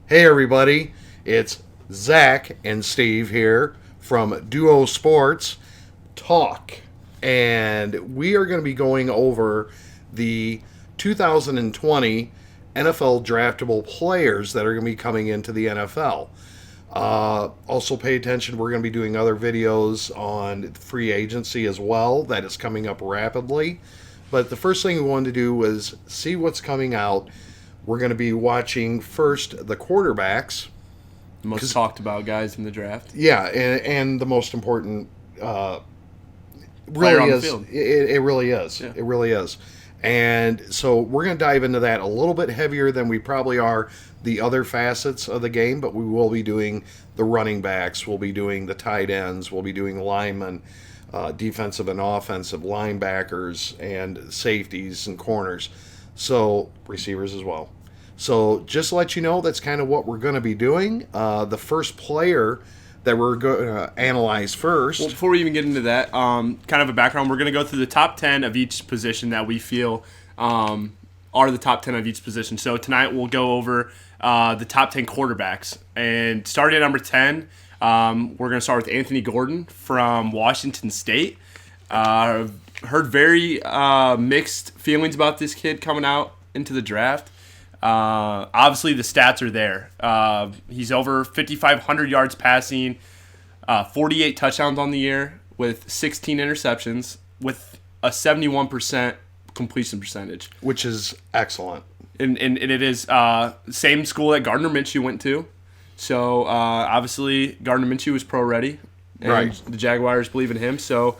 Hey everybody, it's Zach and Steve here from Duo Sports Talk, and we are going to be going over the 2020 NFL draftable players that are going to be coming into the NFL. Also pay attention, we're going to be doing other videos on free agency as well. That is coming up rapidly. But the first thing we wanted to do was see what's coming out. We're going to be watching first the quarterbacks. The most talked about guys in the draft. Yeah, and the most important Player really on the is. field. It really is. Yeah. It really is. And so we're going to dive into that a little bit heavier than we probably are the other facets of the game, but we will be doing the running backs, we'll be doing the tight ends, we'll be doing the linemen, defensive and offensive linebackers, and safeties and corners. So receivers as well. So just to let you know, that's kind of what we're going to be doing. The first player that we're going to analyze first. Well, before we even get into that, kind of a background, we're going to go through the top 10 of each position that we feel are the top 10 of each position. So tonight we'll go over the top 10 quarterbacks. And starting at number 10, we're going to start with Anthony Gordon from Washington State. Heard very mixed feelings about this kid coming out into the draft. Obviously, the stats are there. He's over 5,500 yards passing, 48 touchdowns on the year with 16 interceptions with a 71% completion percentage. Which is excellent. And it is same school that Gardner Minshew went to. So, obviously, Gardner Minshew was pro-ready. And Right. the Jaguars believe in him. So,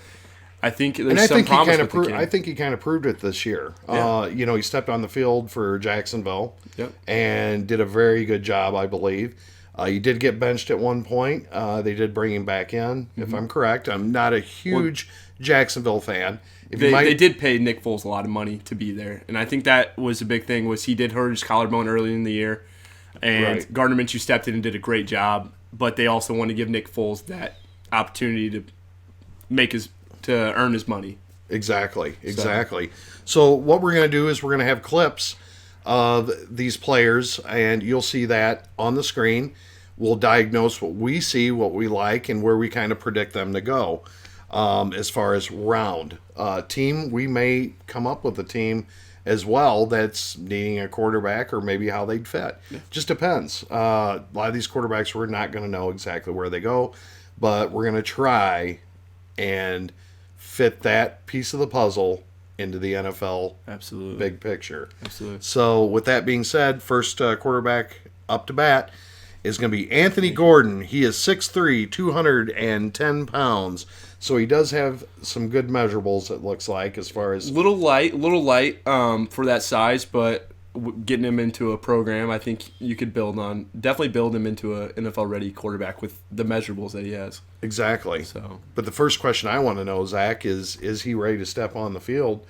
I think there's And I some think promise with the kid. I think he kind of proved it this year. Yeah. He stepped on the field for Jacksonville Yep. and did a very good job, I believe. He did get benched at one point. They did bring him back in, if I'm correct. I'm not a huge Jacksonville fan. They did pay Nick Foles a lot of money to be there, and I think that was a big thing. Was he did hurt his collarbone early in the year, and Right. Gardner Minshew stepped in and did a great job. But they also wanted to give Nick Foles that opportunity to earn his money. Exactly. So what we're going to do is we're going to have clips of these players, and you'll see that on the screen. We'll diagnose what we see, what we like, and where we kind of predict them to go. As far as round team, we may come up with a team as well that's needing a quarterback or maybe how they'd fit. Just depends. A lot of these quarterbacks, we're not going to know exactly where they go, but we're going to try and fit that piece of the puzzle into the NFL Absolutely. big picture. Absolutely. So with that being said, first quarterback up to bat is going to be Anthony Gordon. He is 6'3", 210 pounds. So he does have some good measurables, it looks like, as far as... Little light for that size, but getting him into a program, I think you could definitely build him into an NFL-ready quarterback with the measurables that he has. Exactly. So, but the first question I want to know, Zach, is he ready to step on the field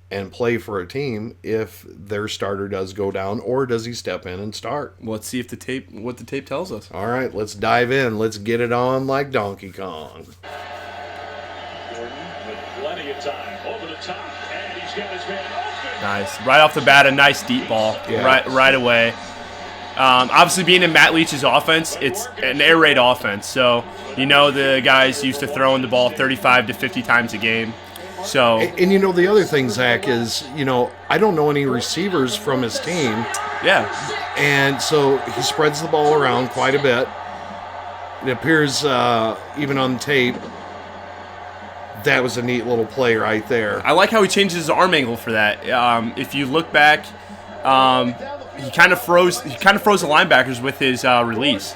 and play for a team if their starter does go down, or does he step in and start? let's see if what the tape tells us. All right, let's dive in. Let's get it on like Donkey Kong. Gordon with plenty of time over the top, and he's got his man open. Nice. Right off the bat, a nice deep ball. Yeah. Right away. Obviously, being in Matt Leach's offense, it's an air raid offense. So, the guys used to throwing the ball 35 to 50 times a game. So, And the other thing, Zach, is, I don't know any receivers from his team. yeah. And so he spreads the ball around quite a bit. It appears, even on tape, that was a neat little play right there. I like how he changes his arm angle for that. If you look back, he kind of froze the linebackers with his release.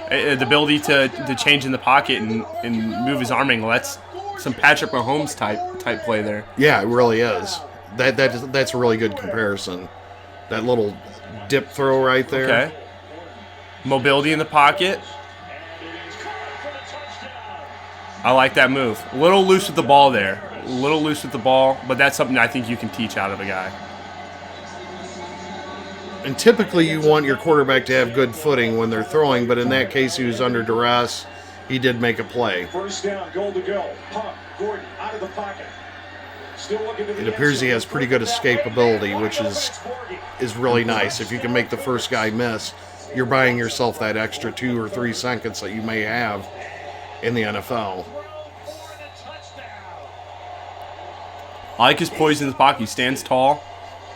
The ability to change in the pocket and move his arm angle. That's some Patrick Mahomes type play there. Yeah, it really is. That's a really good comparison. That little dip throw right there. Okay. Mobility in the pocket. I like that move. A little loose with the ball there. But that's something I think you can teach out of a guy. And typically you want your quarterback to have good footing when they're throwing, but in that case he was under duress. He did make a play. First down, goal to go. Pump, Gordon out of the pocket. It appears he has pretty good escapability, which is really nice. If you can make the first guy miss, you're buying yourself that extra 2 or 3 seconds that you may have in the NFL. I like his poise in the pocket. He stands tall.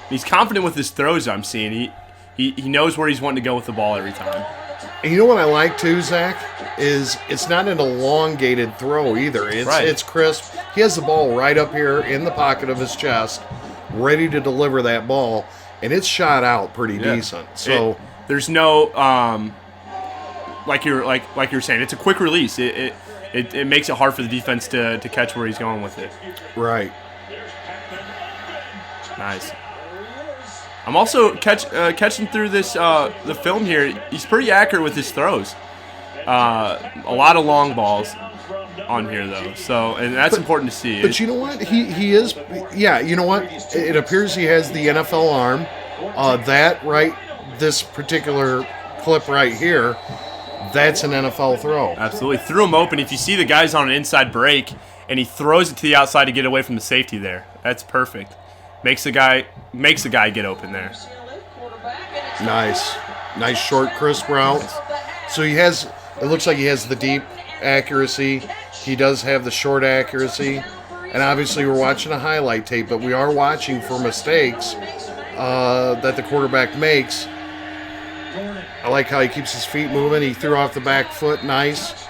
He's confident with his throws, I'm seeing. He knows where he's wanting to go with the ball every time. And you know what I like too, Zach, is it's not an elongated throw either. It's crisp. He has the ball right up here in the pocket of his chest, ready to deliver that ball, and it's shot out pretty decent. So there's no like you're saying, it's a quick release. It makes it hard for the defense to catch where he's going with it. Right. Nice. I'm also catching through this the film here. He's pretty accurate with his throws. A lot of long balls on here though, and that's important to see. But you know what? He is. Yeah. You know what? It appears he has the NFL arm. This particular clip right here, that's an NFL throw. Absolutely. Threw him open. If you see the guy's on an inside break and he throws it to the outside to get away from the safety there, that's perfect. Makes the guy get open there. Nice short, crisp route. So he has. It looks like he has the deep accuracy. He does have the short accuracy, and obviously we're watching a highlight tape, but we are watching for mistakes that the quarterback makes. I like how he keeps his feet moving. He threw off the back foot, nice.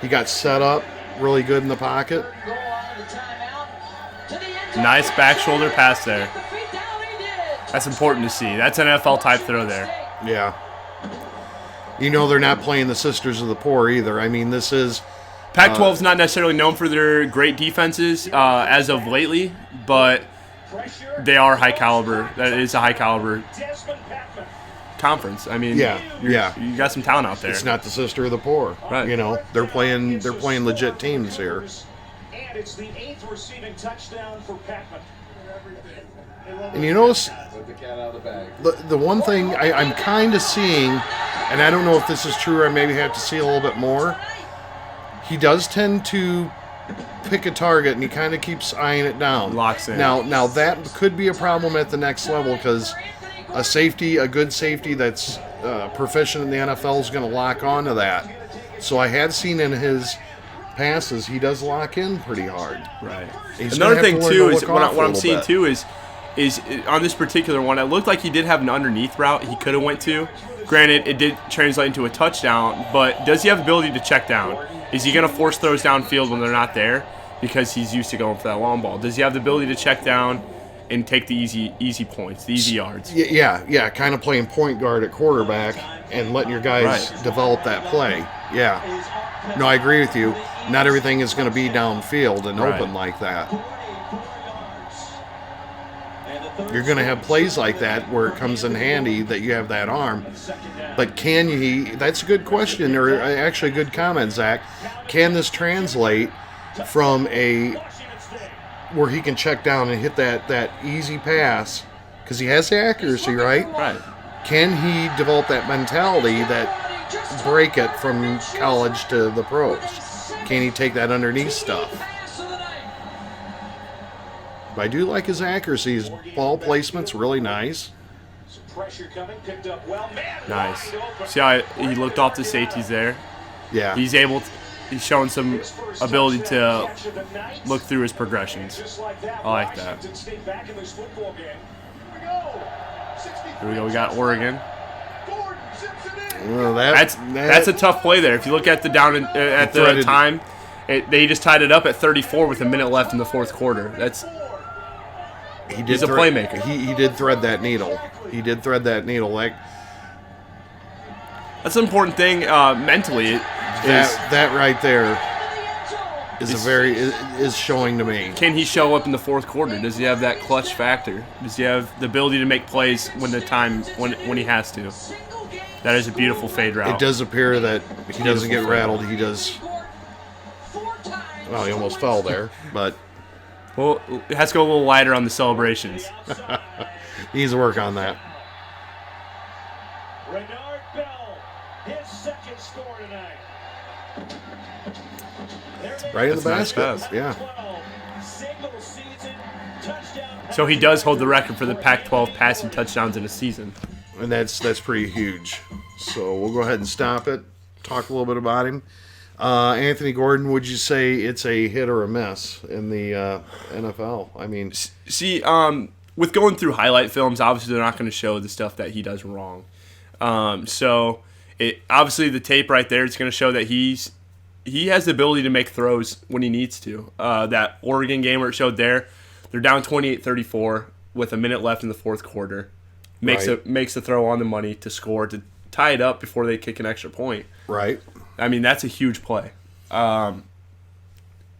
He got set up really good in the pocket. Nice back shoulder pass there. That's important to see. That's an NFL type throw there. Yeah. You know they're not playing the Sisters of the Poor either. I mean, this is... Pac-12 is not necessarily known for their great defenses as of lately, but they are high caliber. That is a high caliber conference. I mean, you got some talent out there. It's not the Sister of the Poor. Right. You know, they're playing legit teams here. And it's the 8th receiving touchdown for Pac-Man. And you notice the one thing I'm kind of seeing, and I don't know if this is true or I maybe have to see a little bit more, he does tend to pick a target and he kind of keeps eyeing it down. Locks in. Now that could be a problem at the next level because a good safety that's proficient in the NFL is going to lock onto that. So I have seen in his passes, he does lock in pretty hard. Right. He's Another thing too is what I'm seeing bit. too is on this particular one, it looked like he did have an underneath route he could have went to. Granted, it did translate into a touchdown, but does he have the ability to check down? Is he going to force throws downfield when they're not there because he's used to going for that long ball? Does he have the ability to check down and take the easy points, the easy yards? Yeah, kind of playing point guard at quarterback and letting your guys develop that play. Yeah. No, I agree with you. Not everything is going to be downfield and open like that. You're going to have plays like that where it comes in handy that you have that arm. But can you, that's a good question, or actually a good comment, Zach. Can this translate from where he can check down and hit that easy pass, because he has the accuracy, right? Right. Can he develop that mentality that break it from college to the pros? Can he take that underneath stuff? But I do like his accuracy. His ball placement's really nice. Nice. See how he looked off the safeties there? Yeah. He's showing some ability to look through his progressions. I like that. Here we go. We got Oregon. Well, that's a tough play there. If you look at the time, they just tied it up at 34 with a minute left in the fourth quarter. He's a playmaker. He did thread that needle. That's an important thing mentally. That right there is showing to me. Can he show up in the fourth quarter? Does he have that clutch factor? Does he have the ability to make plays when he has to? That is a beautiful fade route. It does appear that he doesn't get rattled. He does. Well, he almost fell there, but. Well, it has to go a little lighter on the celebrations. He needs to work on that. Renard Bell, his second score tonight. Right in the That's a basket. nice pass. Yeah. Single season touchdown. So he does hold the record for the Pac-12 passing touchdowns in a season. and that's pretty huge. So we'll go ahead and stop it. Talk a little bit about him. Anthony Gordon, would you say it's a hit or a miss in the NFL? I mean, see, with going through highlight films, obviously they're not going to show the stuff that he does wrong. So obviously the tape right there is going to show that he has the ability to make throws when he needs to. That Oregon game where it showed there, they're down 28-34 with a minute left in the fourth quarter. Makes a throw on the money to score, to tie it up before they kick an extra point. Right. I mean, that's a huge play. And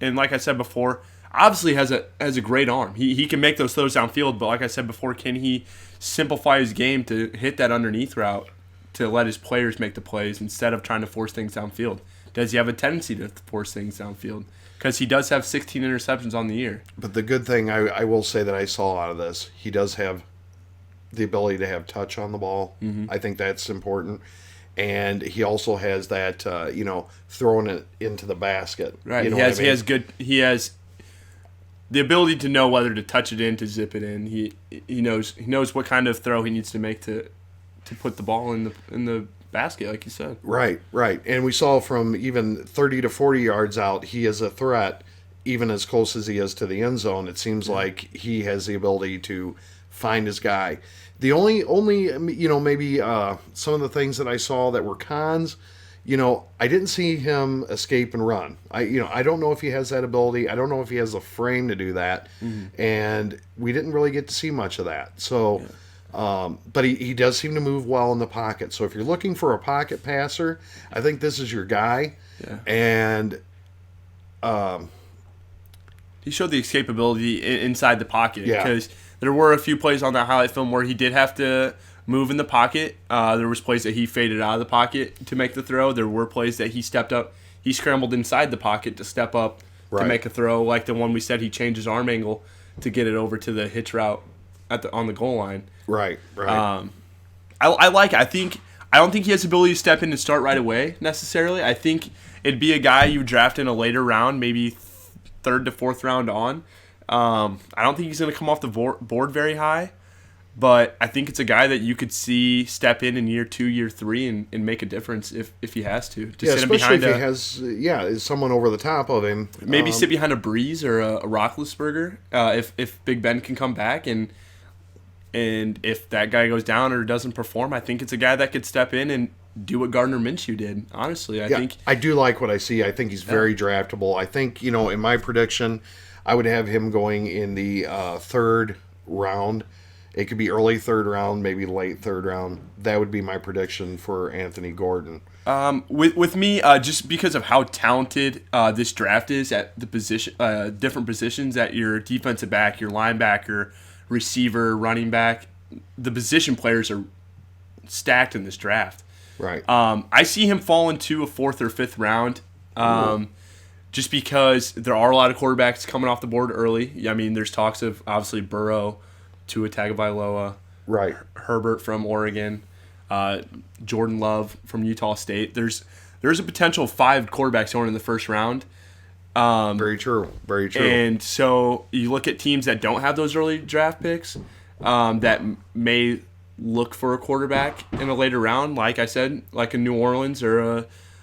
like I said before, obviously has a great arm. He can make those throws downfield, but like I said before, can he simplify his game to hit that underneath route to let his players make the plays instead of trying to force things downfield? Does he have a tendency to force things downfield? Because he does have 16 interceptions on the year. But the good thing I will say that I saw out of this, he does have the ability to have touch on the ball. Mm-hmm. I think that's important. And he also has that, throwing it into the basket. Right. You know He has the ability to know whether to touch it in, to zip it in. He knows what kind of throw he needs to make to put the ball in the basket, like you said. Right. And we saw from even 30 to 40 yards out, he is a threat, even as close as he is to the end zone. It seems like he has the ability to find his guy. The only maybe some of the things that I saw that were cons, I didn't see him escape and run. I don't know if he has that ability. I don't know if he has the frame to do that. Mm-hmm. And we didn't really get to see much of that. So, but he does seem to move well in the pocket. So if you're looking for a pocket passer, I think this is your guy. Yeah. And he showed the escapability inside the pocket because there were a few plays on that highlight film where he did have to move in the pocket. There was plays that he faded out of the pocket to make the throw. There were plays that he stepped up. He scrambled inside the pocket to step up to make a throw, like the one we said he changed his arm angle to get it over to the hitch route on the goal line. Right. I don't think he has the ability to step in and start right away necessarily. I think it'd be a guy you draft in a later round, maybe third to fourth round on. I don't think he's going to come off the board very high, but I think it's a guy that you could see step in year 2, year 3 and make a difference if he has to. Especially if he has someone over the top of him. Maybe sit behind a Breeze or a Roethlisberger if Big Ben can come back and if that guy goes down or doesn't perform, I think it's a guy that could step in and do what Gardner Minshew did. Honestly, I think I do like what I see. I think he's very draftable. I think in my prediction, I would have him going in the third round. It could be early third round, maybe late third round. That would be my prediction for Anthony Gordon. With me, just because of how talented this draft is at the position, different positions at your defensive back, your linebacker, receiver, running back, the position players are stacked in this draft. Right. I see him fall into a fourth or fifth round. Just because there are a lot of quarterbacks coming off the board early. I mean, there's talks of obviously Burrow, Tua Tagovailoa, right, Herbert from Oregon, Jordan Love from Utah State. There's a potential 5 quarterbacks going in the first round. Very true. And so you look at teams that don't have those early draft picks that may look for a quarterback in a later round, like I said, like a New Orleans or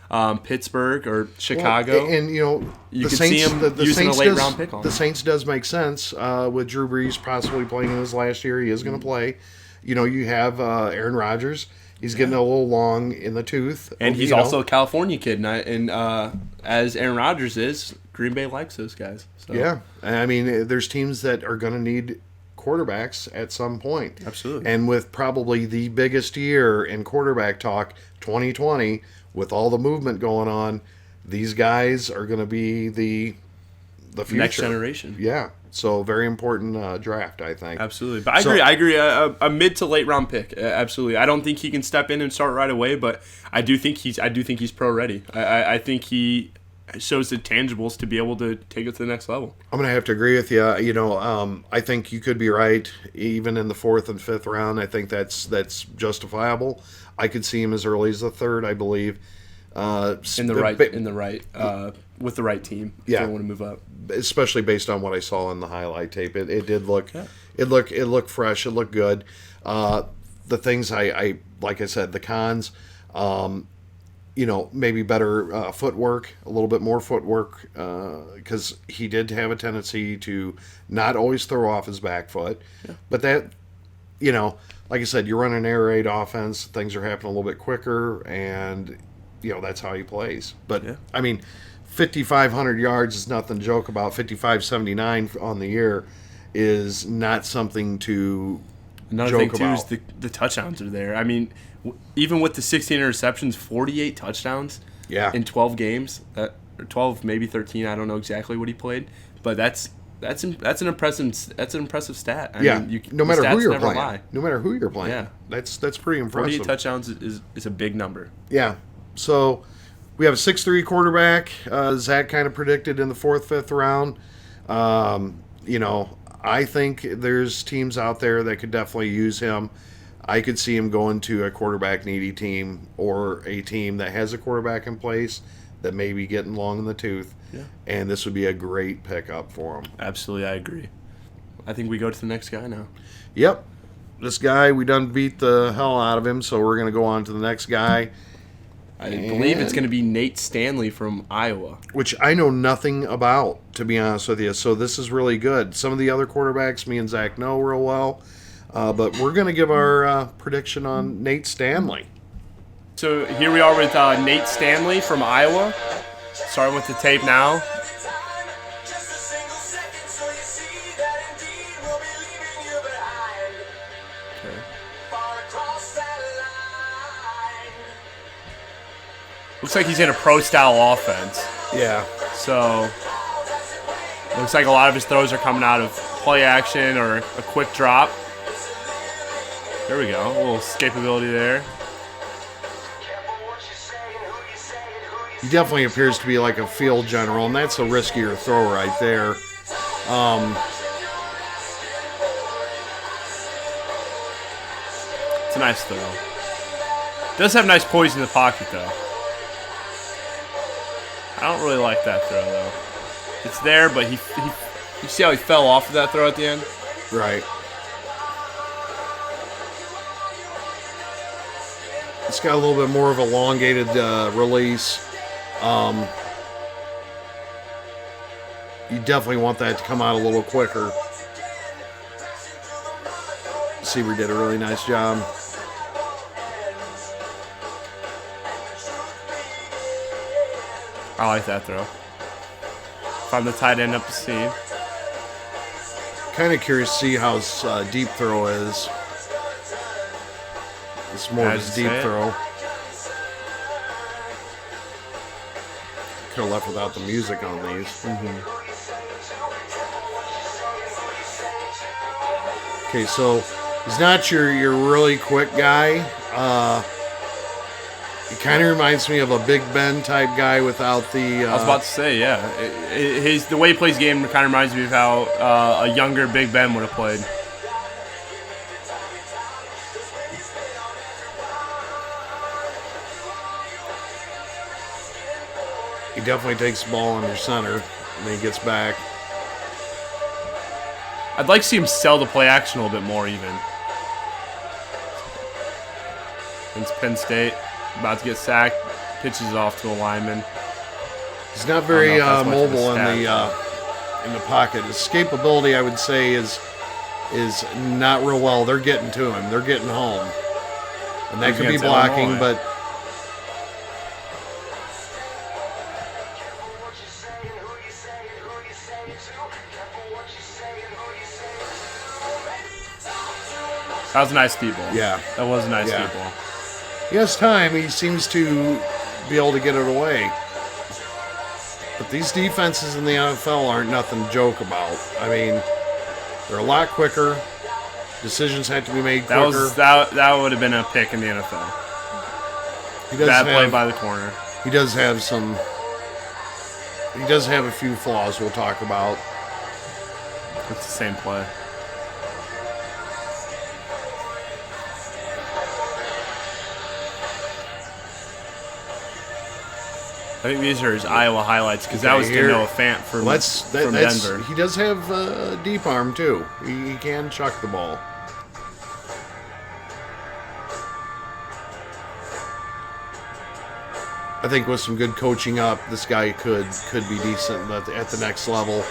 a Pittsburgh or Chicago. Well, and you the could Saints, see him the using Saints a late round pick on the Saints does make sense with Drew Brees possibly playing in his last year. He is going to play. You have Aaron Rodgers. He's getting a little long in the tooth, and he's also a California kid. And as Aaron Rodgers is, Green Bay likes those guys. So. Yeah, I mean, there's teams that are going to need quarterbacks at some point. Absolutely. And with probably the biggest year in quarterback talk, 2020. With all the movement going on, these guys are going to be the future. Next generation. Yeah. So very important draft, I think. Absolutely. But I agree. A mid to late round pick. Absolutely. I don't think he can step in and start right away, but I do think he's pro ready. I think he shows the tangibles to be able to take it to the next level. I'm going to have to agree with you. I think you could be right. Even in the 4th and 5th round, I think that's justifiable. I could see him as early as the 3rd, I believe. With the right team. If they want to move up, especially based on what I saw in the highlight tape. It did look, it looked fresh. It looked good. the things I like I said, the cons, maybe better footwork, a little bit more footwork, because he did have a tendency to not always throw off his back foot. Yeah. But that, like I said, you run an air raid offense, things are happening a little bit quicker, and, that's how he plays. But, yeah. I mean, 5,500 yards is nothing to joke about. 5,579 on the year is not something to Another joke thing, too, about. is the touchdowns are there. I mean, even with the 16 interceptions, 48 touchdowns in 12 games, or 12, maybe 13. I don't know exactly what he played, but that's an impressive stat. I mean, no matter who you're playing, lie. no matter who you're playing, Yeah. that's pretty impressive. 48 touchdowns is a big number. Yeah. So we have a 6'3" quarterback. Zach kind of predicted in the 4th, 5th round. I think there's teams out there that could definitely use him. I could see him going to a quarterback needy team or a team that has a quarterback in place that may be getting long in the tooth. Yeah. And this would be a great pickup for him. Absolutely, I agree. I think we go to the next guy now. Yep. This guy, we done beat the hell out of him, so we're going to go on to the next guy. I believe it's going to be Nate Stanley from Iowa. Which I know nothing about, to be honest with you. So this is really good. Some of the other quarterbacks me and Zach know real well. But we're going to give our prediction on Nate Stanley. So here we are with Nate Stanley from Iowa. Starting with the tape now. Okay. Looks like he's in a pro-style offense. Yeah. So looks like a lot of his throws are coming out of play action or a quick drop. There we go. A little escapability there. He definitely appears to be like a field general, and that's a riskier throw right there. It's a nice throw. Does have nice poise in the pocket, though. I don't really like that throw, though. It's there, but you see how he fell off of that throw at the end? Right. It's got a little bit more of an elongated release. You definitely want that to come out a little quicker. Seaver did a really nice job. I like that throw. If I'm the tight end up the seam. Kind of curious to see how his deep throw is. It's more of his deep throw. Could have left without the music on these. Mm-hmm. Okay, so he's not your really quick guy. He kind of reminds me of a Big Ben type guy without the. I was about to say, yeah. The way he plays game kind of reminds me of how a younger Big Ben would have played. He definitely takes the ball under center, and then he gets back. I'd like to see him sell the play action a little bit more, even. It's Penn State, about to get sacked, pitches off to a lineman. He's not very mobile in the pocket. His escapability, I would say, is not real well. They're getting to him. They're getting home, and that could be blocking, Illinois. but. That was a nice deep ball. Yeah. That was a nice deep ball. He has time. He seems to be able to get it away. But these defenses in the NFL aren't nothing to joke about. I mean, they're a lot quicker. Decisions have to be made quicker. That would have been a pick in the NFL. Bad play by the corner. He does have some. He does have a few flaws we'll talk about. It's the same play. I think these are his Iowa highlights because that was to Noah Fant from Denver. He does have a deep arm too. He can chuck the ball. I think with some good coaching up, this guy could be decent at the next level.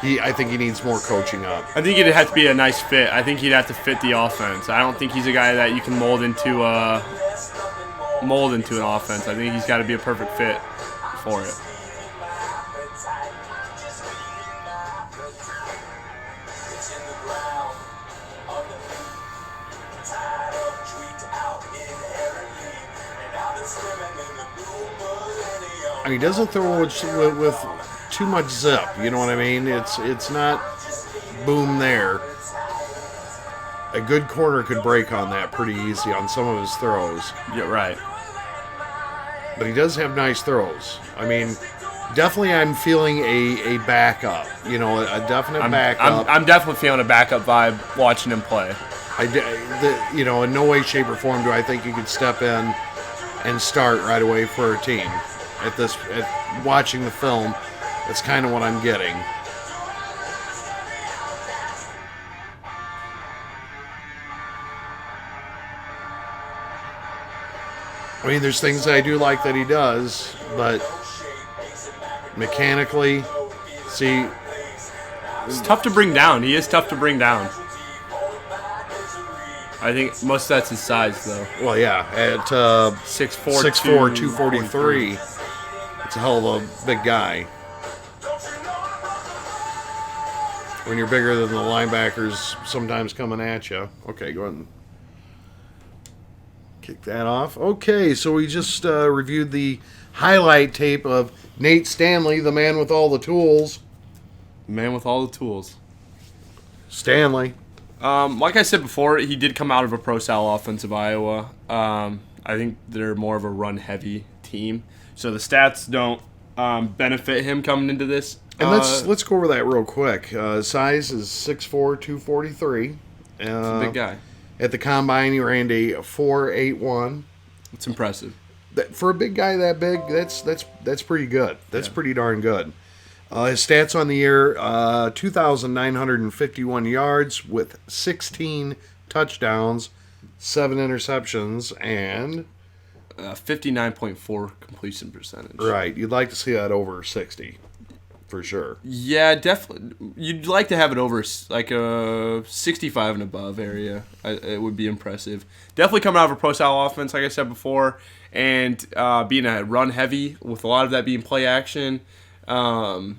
I think he needs more coaching up. I think it'd have to be a nice fit. I think he'd have to fit the offense. I don't think he's a guy that you can mold into an offense. I think he's got to be a perfect fit for it. I mean, he doesn't throw with too much zip. You know what I mean? It's not boom there. A good corner could break on that pretty easy on some of his throws. Yeah, right. But he does have nice throws. I mean, definitely I'm feeling a backup. You know, a definite backup. I'm definitely feeling a backup vibe watching him play. In no way, shape, or form do I think you could step in and start right away for a team. At watching the film, that's kind of what I'm getting. I mean, there's things that I do like that he does, but mechanically, see... It's tough to bring down. He is tough to bring down. I think most of that's his size, though. Well, yeah, at 6'4", 243, it's a hell of a big guy. When you're bigger than the linebackers sometimes coming at you. Okay, go ahead and kick that off. Okay, so we just reviewed the highlight tape of Nate Stanley, the man with all the tools. Man with all the tools. Stanley. Like I said before, he did come out of a pro-style offense of Iowa. I think they're more of a run-heavy team. So the stats don't benefit him coming into this. And let's go over that real quick. Size is 6'4", 243. He's a big guy. At the combine, he ran a 4.81. It's impressive. For a big guy that big, that's pretty good. That's pretty darn good. His stats on the year, 2,951 yards with 16 touchdowns, 7 interceptions, and... 59.4 completion percentage. Right. You'd like to see that over 60, for sure. Yeah, definitely. You'd like to have it over like a 65 and above area. It would be impressive. Definitely coming out of a pro-style offense, like I said before, and being a run-heavy with a lot of that being play action. Kind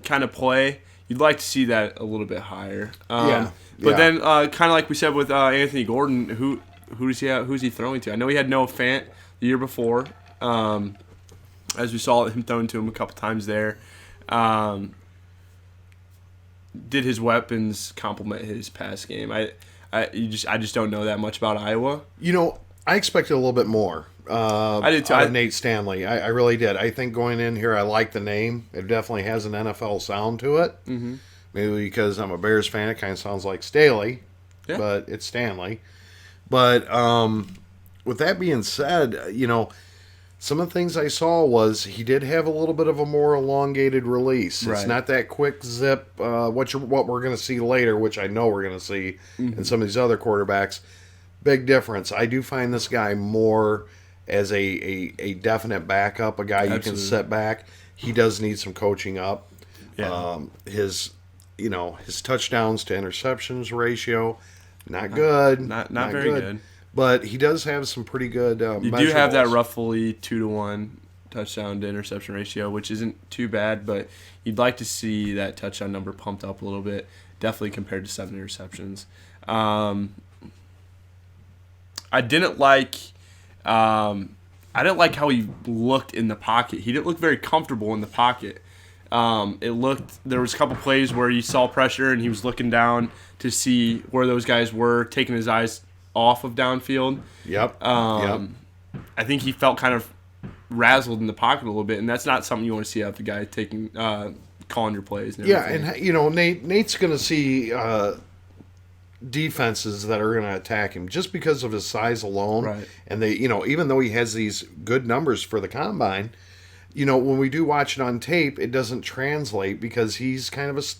of play, you'd like to see that a little bit higher. But then, kind of like we said with Anthony Gordon, who's he throwing to? I know he had Noah Fant the year before, as we saw him throwing to him a couple times there. Did his weapons complement his pass game? I just don't know that much about Iowa. You know, I expected a little bit more. I did too. Out of Nate Stanley. I really did. I think going in here, I like the name. It definitely has an NFL sound to it. Mm-hmm. Maybe because I'm a Bears fan, it kind of sounds like Staley, but it's Stanley. But with that being said, you know, some of the things I saw was he did have a little bit of a more elongated release. Right. It's not that quick zip. What we're going to see later, which I know we're going to see in some of these other quarterbacks. Big difference. I do find this guy more as a definite backup, a guy you can set back. He does need some coaching up. Yeah. His touchdowns to interceptions ratio, not good. Not very good. But he does have some pretty good You do have that roughly 2-to-1 touchdown to interception ratio, which isn't too bad, but you'd like to see that touchdown number pumped up a little bit, definitely compared to 7 interceptions. I didn't like how he looked in the pocket. He didn't look very comfortable in the pocket. There was a couple plays where you saw pressure and he was looking down to see where those guys were, taking his eyes off of downfield. Yep. I think he felt kind of razzled in the pocket a little bit, and that's not something you want to see out of the guy calling your plays. And everything. and Nate's going to see defenses that are going to attack him just because of his size alone. Right. And they, even though he has these good numbers for the combine, when we do watch it on tape, it doesn't translate because he's kind of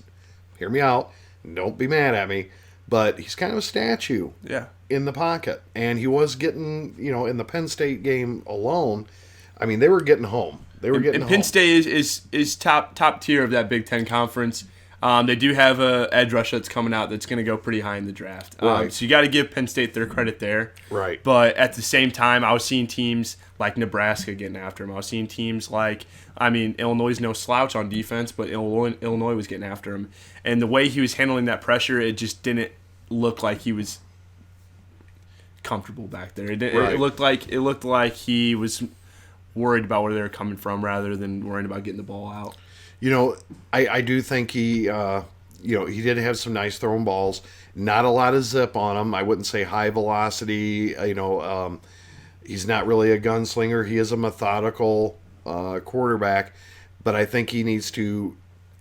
hear me out, don't be mad at me, but he's kind of a statue. Yeah. In the pocket. And he was getting, in the Penn State game alone, I mean, they were getting home. They were getting and home. Penn State is top tier of that Big Ten conference. They do have a edge rush that's coming out that's going to go pretty high in the draft. Right. So you got to give Penn State their credit there. Right. But at the same time, I was seeing teams like Nebraska getting after him. I was seeing teams like, Illinois is no slouch on defense, but Illinois was getting after him. And the way he was handling that pressure, it just didn't look like he was comfortable back there. It looked like he was worried about where they were coming from rather than worrying about getting the ball out. I do think he he did have some nice throwing balls. Not a lot of zip on him. I wouldn't say high velocity. He's not really a gunslinger. He is a methodical quarterback, but I think he needs to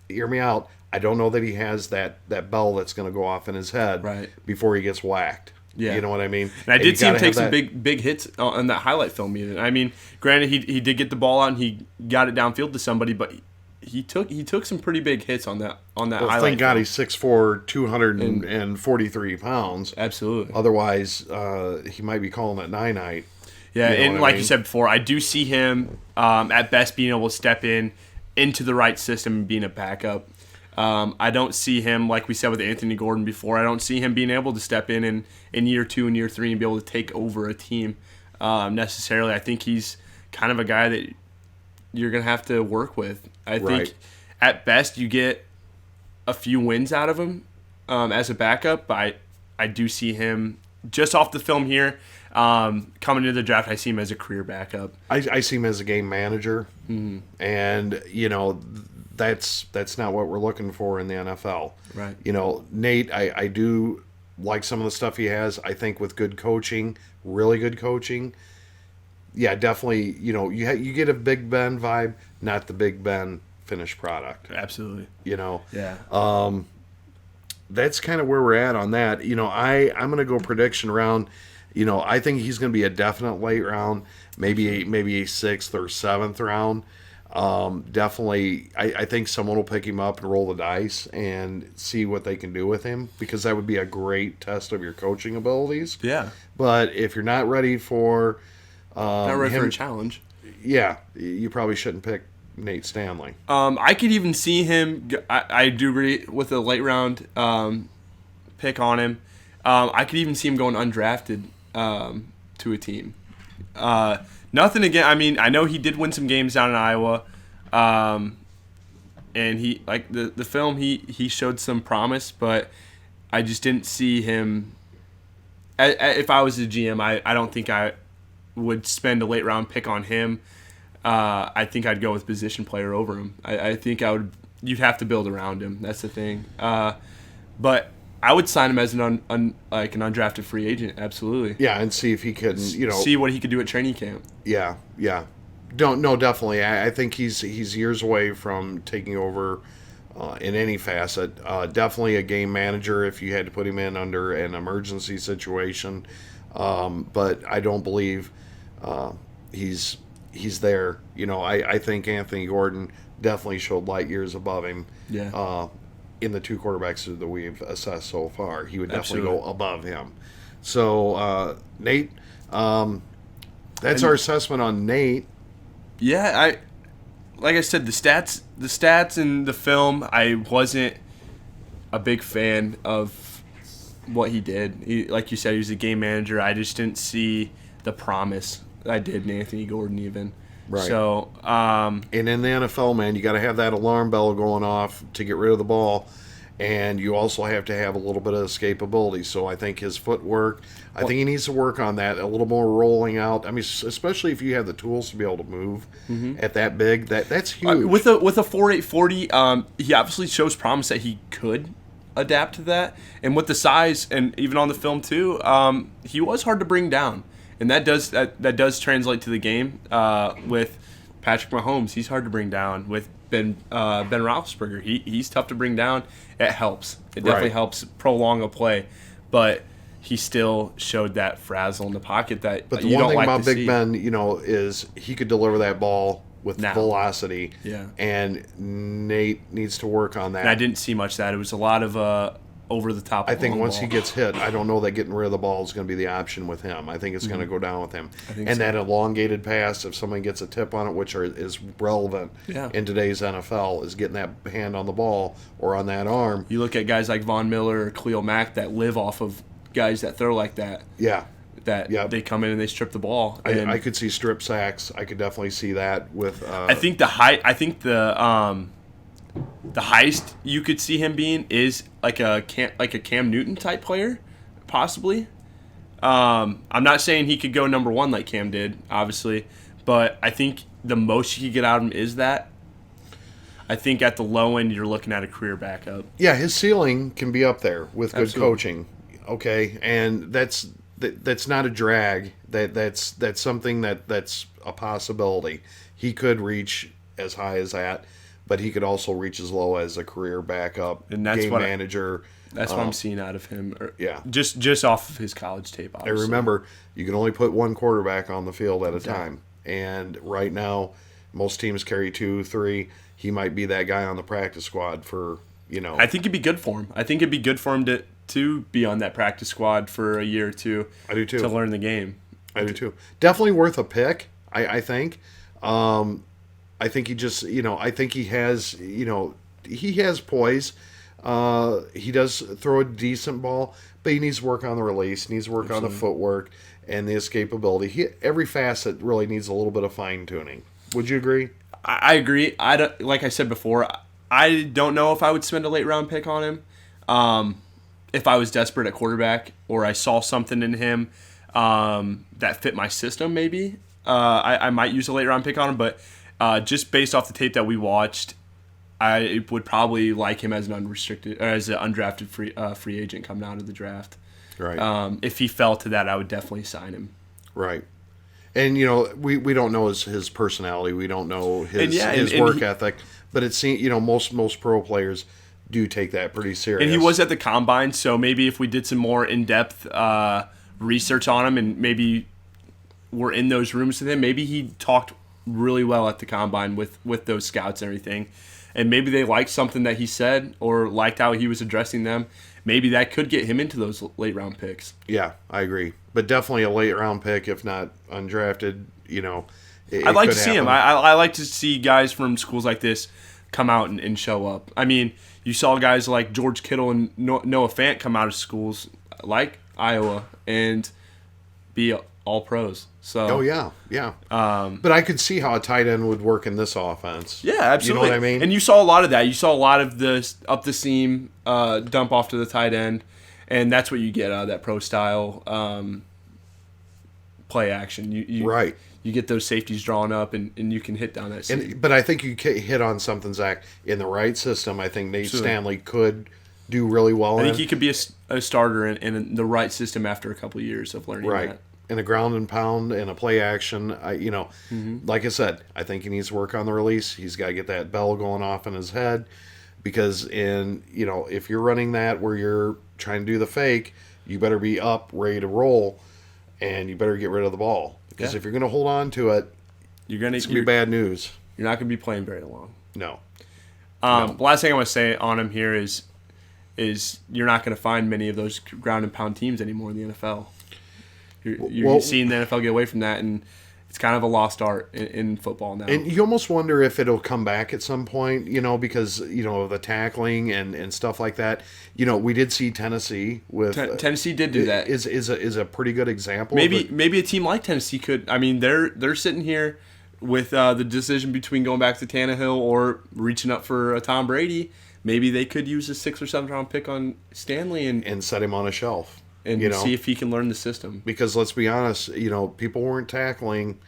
hear me out. I don't know that he has that bell that's going to go off in his head before he gets whacked. Yeah. You know what I mean? And I did see him take some big hits on that highlight film even. Granted, he did get the ball out and he got it downfield to somebody, but he took some pretty big hits on that highlight. Thank God he's 6'4", 243 pounds. Absolutely. Otherwise, he might be calling it night. Yeah, and like you said before, I do see him at best being able to step into the right system and being a backup. I don't see him, like we said with Anthony Gordon before, I don't see him being able to step in year 2 and year 3 and be able to take over a team necessarily. I think he's kind of a guy that you're going to have to work with. I think at best you get a few wins out of him as a backup, but I do see him, just off the film here, coming into the draft, I see him as a career backup. I see him as a game manager, and that's not what we're looking for in the NFL. Right. Nate, I do like some of the stuff he has. I think with good coaching, really good coaching, yeah, definitely. You get a Big Ben vibe, not the Big Ben finished product. Absolutely. Yeah. That's kind of where we're at on that. I'm going to go prediction round. I think he's going to be a definite late round, maybe a 6th or 7th round. Definitely, I think someone will pick him up and roll the dice and see what they can do with him, because that would be a great test of your coaching abilities. Yeah. But if you're not ready for for a challenge, yeah, you probably shouldn't pick Nate Stanley. I could even see him. I do agree with a late round pick on him. I could even see him going undrafted to a team. Nothing again. I know he did win some games down in Iowa, and he the film he showed some promise, but I just didn't see him. If I was a GM, I don't think I would spend a late round pick on him. I think I'd go with position player over him. I think I would. You'd have to build around him. That's the thing. But I would sign him as an undrafted free agent. Absolutely. Yeah, and see if he can, see what he could do at training camp. Yeah. Definitely. I think he's years away from taking over in any facet. Definitely a game manager if you had to put him in under an emergency situation. But I don't believe he's there. I think Anthony Gordon definitely showed light years above him. Yeah. In the 2 quarterbacks that we've assessed so far, he would definitely go above him. So, Nate, that's our assessment on Nate. Yeah, like I said, the stats in the film, I wasn't a big fan of what he did. Like you said, he was a game manager. I just didn't see the promise I did in Anthony Gordon even. Right. So, and in the NFL, man, you got to have that alarm bell going off to get rid of the ball, and you also have to have a little bit of escapability. So I think his footwork, I think he needs to work on that, a little more rolling out. Especially if you have the tools to be able to move at that big, that's huge. With a 4.8 40, he obviously shows promise that he could adapt to that, and with the size, and even on the film too, he was hard to bring down. And that does translate to the game with Patrick Mahomes. He's hard to bring down. With Ben Roethlisberger, he's tough to bring down. It helps. It definitely helps prolong a play, but he still showed that frazzle in the pocket that. But the you one don't thing like about to Big see. Ben, is he could deliver that ball with velocity. Yeah. And Nate needs to work on that. And I didn't see much of that. It was a lot of over the top. I Of think the once ball. he gets hit, I don't know that getting rid of the ball is going to be the option with him. I think it's going to go down with him. think And so. that elongated pass, if somebody gets a tip on it, which is relevant Yeah. in today's NFL, is getting that hand on the ball or on that arm. You look at guys like Von Miller or Khalil Mack that live off of guys that throw like that. Yeah. That Yep. they come in and they strip the ball. And I could see strip sacks. I could definitely see that with. I think the highest you could see him being is like a Cam Newton type player, possibly. I'm not saying he could go number one like Cam did, obviously, but I think the most you could get out of him is that. I think at the low end you're looking at a career backup. Yeah, his ceiling can be up there with good Absolutely. coaching. Okay, and that's not a drag. That's something that's a possibility. He could reach as high as that, but he could also reach as low as a career backup, And that's game what manager. That's what I'm seeing out of him. Yeah. Just off of his college tape, I obviously. remember you can only put one quarterback on the field at a time, and right now most teams carry 2, 3. He might be that guy on the practice squad for I think it'd be good for him. I think it'd be good for him to be on that practice squad for a year or two. I do too. To learn the game. I do too. Definitely worth a pick. I think. I think he just I think he has he has poise. He does throw a decent ball, but he needs to work on the release. Needs to work on the footwork and the escapability. Every facet really needs a little bit of fine tuning. Would you agree? I agree. Like I said before, I don't know if I would spend a late round pick on him. If I was desperate at quarterback or I saw something in him that fit my system, maybe I might use a late round pick on him. But just based off the tape that we watched, I would probably like him as an unrestricted or as an undrafted free agent coming out of the draft. Right. If he fell to that, I would definitely sign him. Right. And we don't know his personality. We don't know his work ethic. But it seems most pro players do take that pretty serious. And he was at the combine, so maybe if we did some more in-depth research on him and maybe we're in those rooms with him, maybe he talked really well at the combine with those scouts and everything. And maybe they liked something that he said or liked how he was addressing them. Maybe that could get him into those late round picks. Yeah, I agree. But definitely a late round pick, if not undrafted, I'd like to see him. I like to see guys from schools like this come out and show up. I mean, you saw guys like George Kittle and Noah Fant come out of schools like Iowa and be all pros. So Oh, yeah. But I could see how a tight end would work in this offense. yeah, absolutely. You know what I mean? And you saw a lot of that. You saw a lot of the up the seam dump off to the tight end, and that's what you get out of that pro style play action. You Right. You get those safeties drawn up, and you can hit down that seam. But I think you hit on something, Zach. In the right system, I think Nate Absolutely. Stanley could do really well I in think it. he could be a starter in the right system after a couple of years of learning Right. that. In a ground and pound and a play action, Mm-hmm. like I said, I think he needs to work on the release. He's got to get that bell going off in his head because if you're running that where you're trying to do the fake, you better be up, ready to roll, and you better get rid of the ball. Because Yeah. if you're going to hold on to it, You're gonna it's going to be bad news. You're not gonna be playing very long. No. The last thing I want to say on him here is you're not going to find many of those ground and pound teams anymore in the NFL. You're seeing the NFL get away from that, and it's kind of a lost art in football now. And you almost wonder if it'll come back at some point, because, of the tackling and stuff like that. We did see Tennessee with... Tennessee did do that. Is a pretty good example. Maybe a team like Tennessee could. I mean, they're sitting here with the decision between going back to Tannehill or reaching up for a Tom Brady. Maybe they could use a 6th or 7th round pick on Stanley and set him on a shelf. And see if he can learn the system. Because let's be honest, people weren't tackling.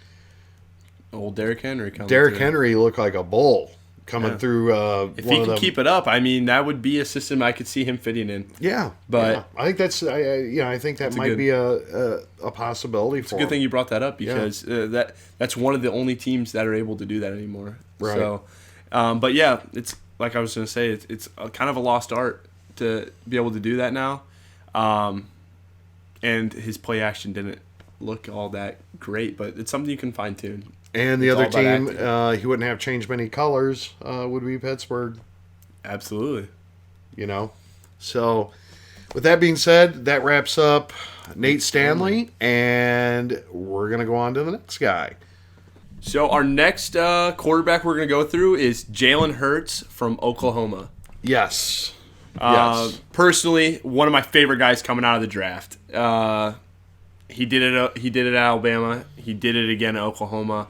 Old Derrick Henry. Henry looked like a bull coming through. If he can keep it up, I mean, that would be a system I could see him fitting in. Yeah, but I think that's. I think that might be a possibility for him. It's a good thing you brought that up because that's one of the only teams that are able to do that anymore. Right. So, but yeah, it's like I was going to say, it's a kind of a lost art to be able to do that now. And his play action didn't look all that great, but it's something you can fine tune. And the other team, he wouldn't have changed many colors, would be Pittsburgh. Absolutely. So, with that being said, that wraps up Nate Stanley, and we're going to go on to the next guy. So our next quarterback we're going to go through is Jalen Hurts from Oklahoma. Yes. Personally, one of my favorite guys coming out of the draft. He did it. He did it at Alabama. He did it again at Oklahoma.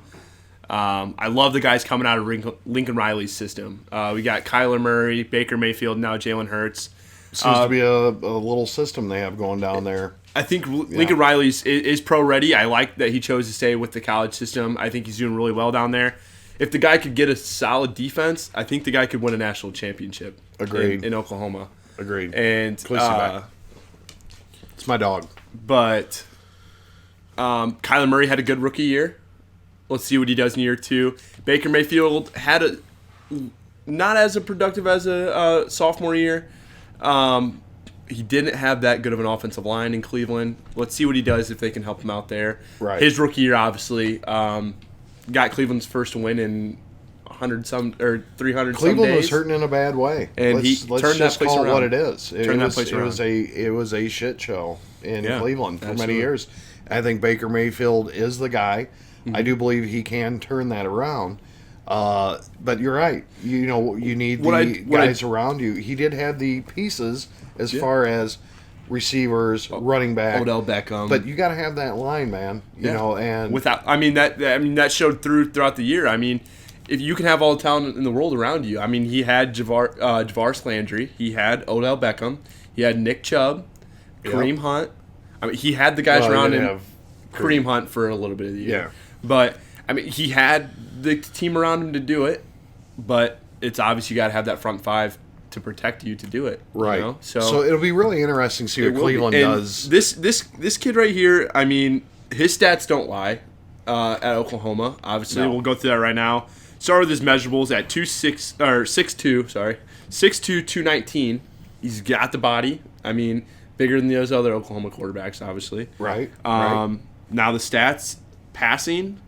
I love the guys coming out of Lincoln Riley's system. We got Kyler Murray, Baker Mayfield, now Jalen Hurts. Seems to be a little system they have going down there. I think Lincoln Riley's is pro ready. I like that he chose to stay with the college system. I think he's doing really well down there. If the guy could get a solid defense, I think the guy could win a national championship. Agreed. In Oklahoma. Agreed. And it's my dog. But Kyler Murray had a good rookie year. Let's see what he does in year 2. Baker Mayfield had not as productive as a sophomore year. He didn't have that good of an offensive line in Cleveland. Let's see what he does if they can help him out there. Right. His rookie year, obviously, got Cleveland's first win in 300 some Cleveland days. was hurting in a bad way, and let's turned that place call around. it what it is. It was a shit show in Cleveland for many years. I think Baker Mayfield is the guy. Mm-hmm. I do believe he can turn that around. But you're right. You need guys around you. He did have the pieces as far as receivers, running back, Odell Beckham. But you got to have that line, man. You know, and that showed throughout the year. I mean, if you can have all the talent in the world around you. I mean, he had Javaris Landry, he had Odell Beckham, he had Nick Chubb, Kareem Hunt. I mean, he had the guys around him. Kareem Hunt for a little bit of the year. Yeah. But I mean, he had the team around him to do it, but it's obvious you got to have that front five to protect you to do it. Right. You know? So it'll be really interesting to see what Cleveland does. This kid right here, I mean, his stats don't lie at Oklahoma. Obviously, we'll go through that right now. Start with his measurables at 6'2", 219. He's got the body. I mean, bigger than those other Oklahoma quarterbacks, obviously. Right. Now the stats, passing,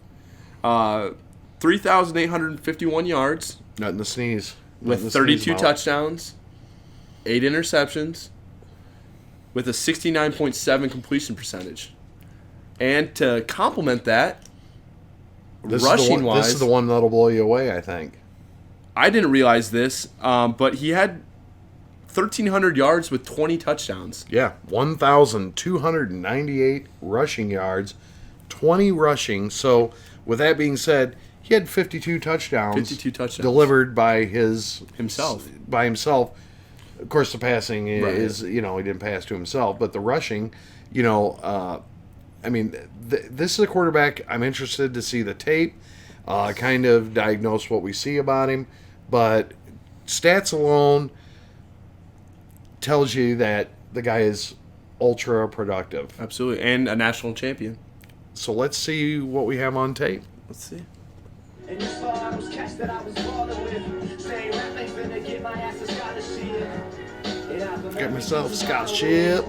3,851 yards. Nothing to sneeze. With 32 touchdowns, 8 interceptions, with a 69.7 completion percentage. And to complement that, rushing-wise... This is the one that'll blow you away, I think. I didn't realize this, but he had 1,300 yards with 20 touchdowns. Yeah, 1,298 rushing yards, 20 rushing. So, with that being said, he had 52 touchdowns. Delivered by himself. Of course, the passing is, he didn't pass to himself. But the rushing, I mean, this is a quarterback I'm interested to see the tape, kind of diagnose what we see about him. But stats alone tells you that the guy is ultra productive. Absolutely. And a national champion. So let's see what we have on tape. Let's see. Got myself a scholarship.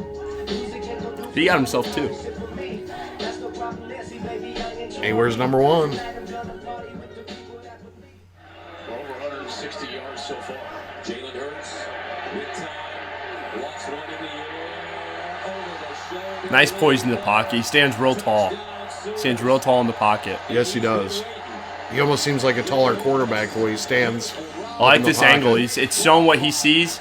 He got himself too. Hey, where's number 1? Over 160 yards so far. Jalen Hurts with time. Lost one in the air. Over the shoulder. Nice poise in the pocket. He stands real tall. Stands real tall in the pocket. Yes, he does. He almost seems like a taller quarterback the way he stands. I like this angle. It's showing what he sees.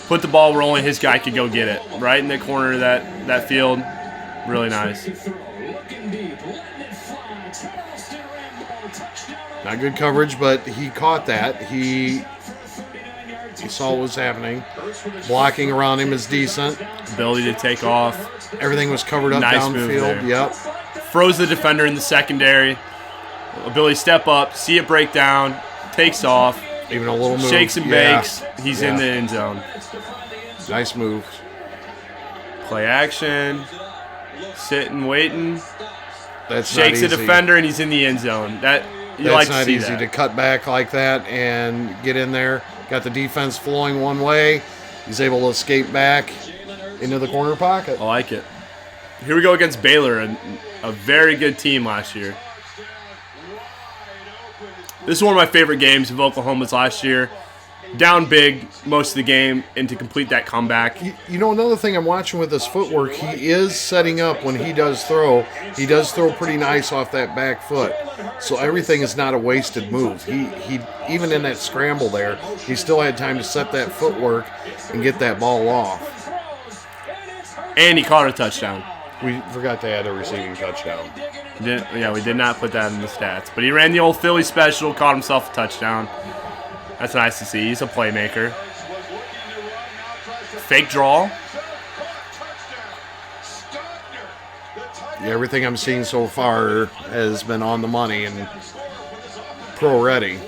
Put the ball where only his guy could go get it. Right in the corner of that field. Really nice. Not good coverage, but he caught that. He saw what was happening. Blocking around him is decent. Ability to take off. Everything was covered up Nice move downfield. there. Yep. Froze the defender in the secondary. Ability to step up, see it break down, takes off, Even a little move. shakes and bakes. He's in the end zone. Nice move. Play action. Sitting, waiting. That's Shakes not the easy. defender, and he's in the end zone. You That's like to not see easy that. to cut back like that and get in there. Got the defense flowing one way. He's able to escape back into the corner pocket. I like it. Here we go against Baylor, a very good team last year. This is one of my favorite games of Oklahoma's last year. down big most of the game, and to complete that comeback. You know, another thing I'm watching with his footwork, he is setting up when he does throw. He does throw pretty nice off that back foot. So everything is not a wasted move. He even in that scramble there, he still had time to set that footwork and get that ball off. And he caught a touchdown. We forgot to add a receiving touchdown. We did not put that in the stats. But he ran the old Philly special, caught himself a touchdown. That's nice to see. He's a playmaker. Fake draw. Yeah, everything I'm seeing so far has been on the money and pro ready.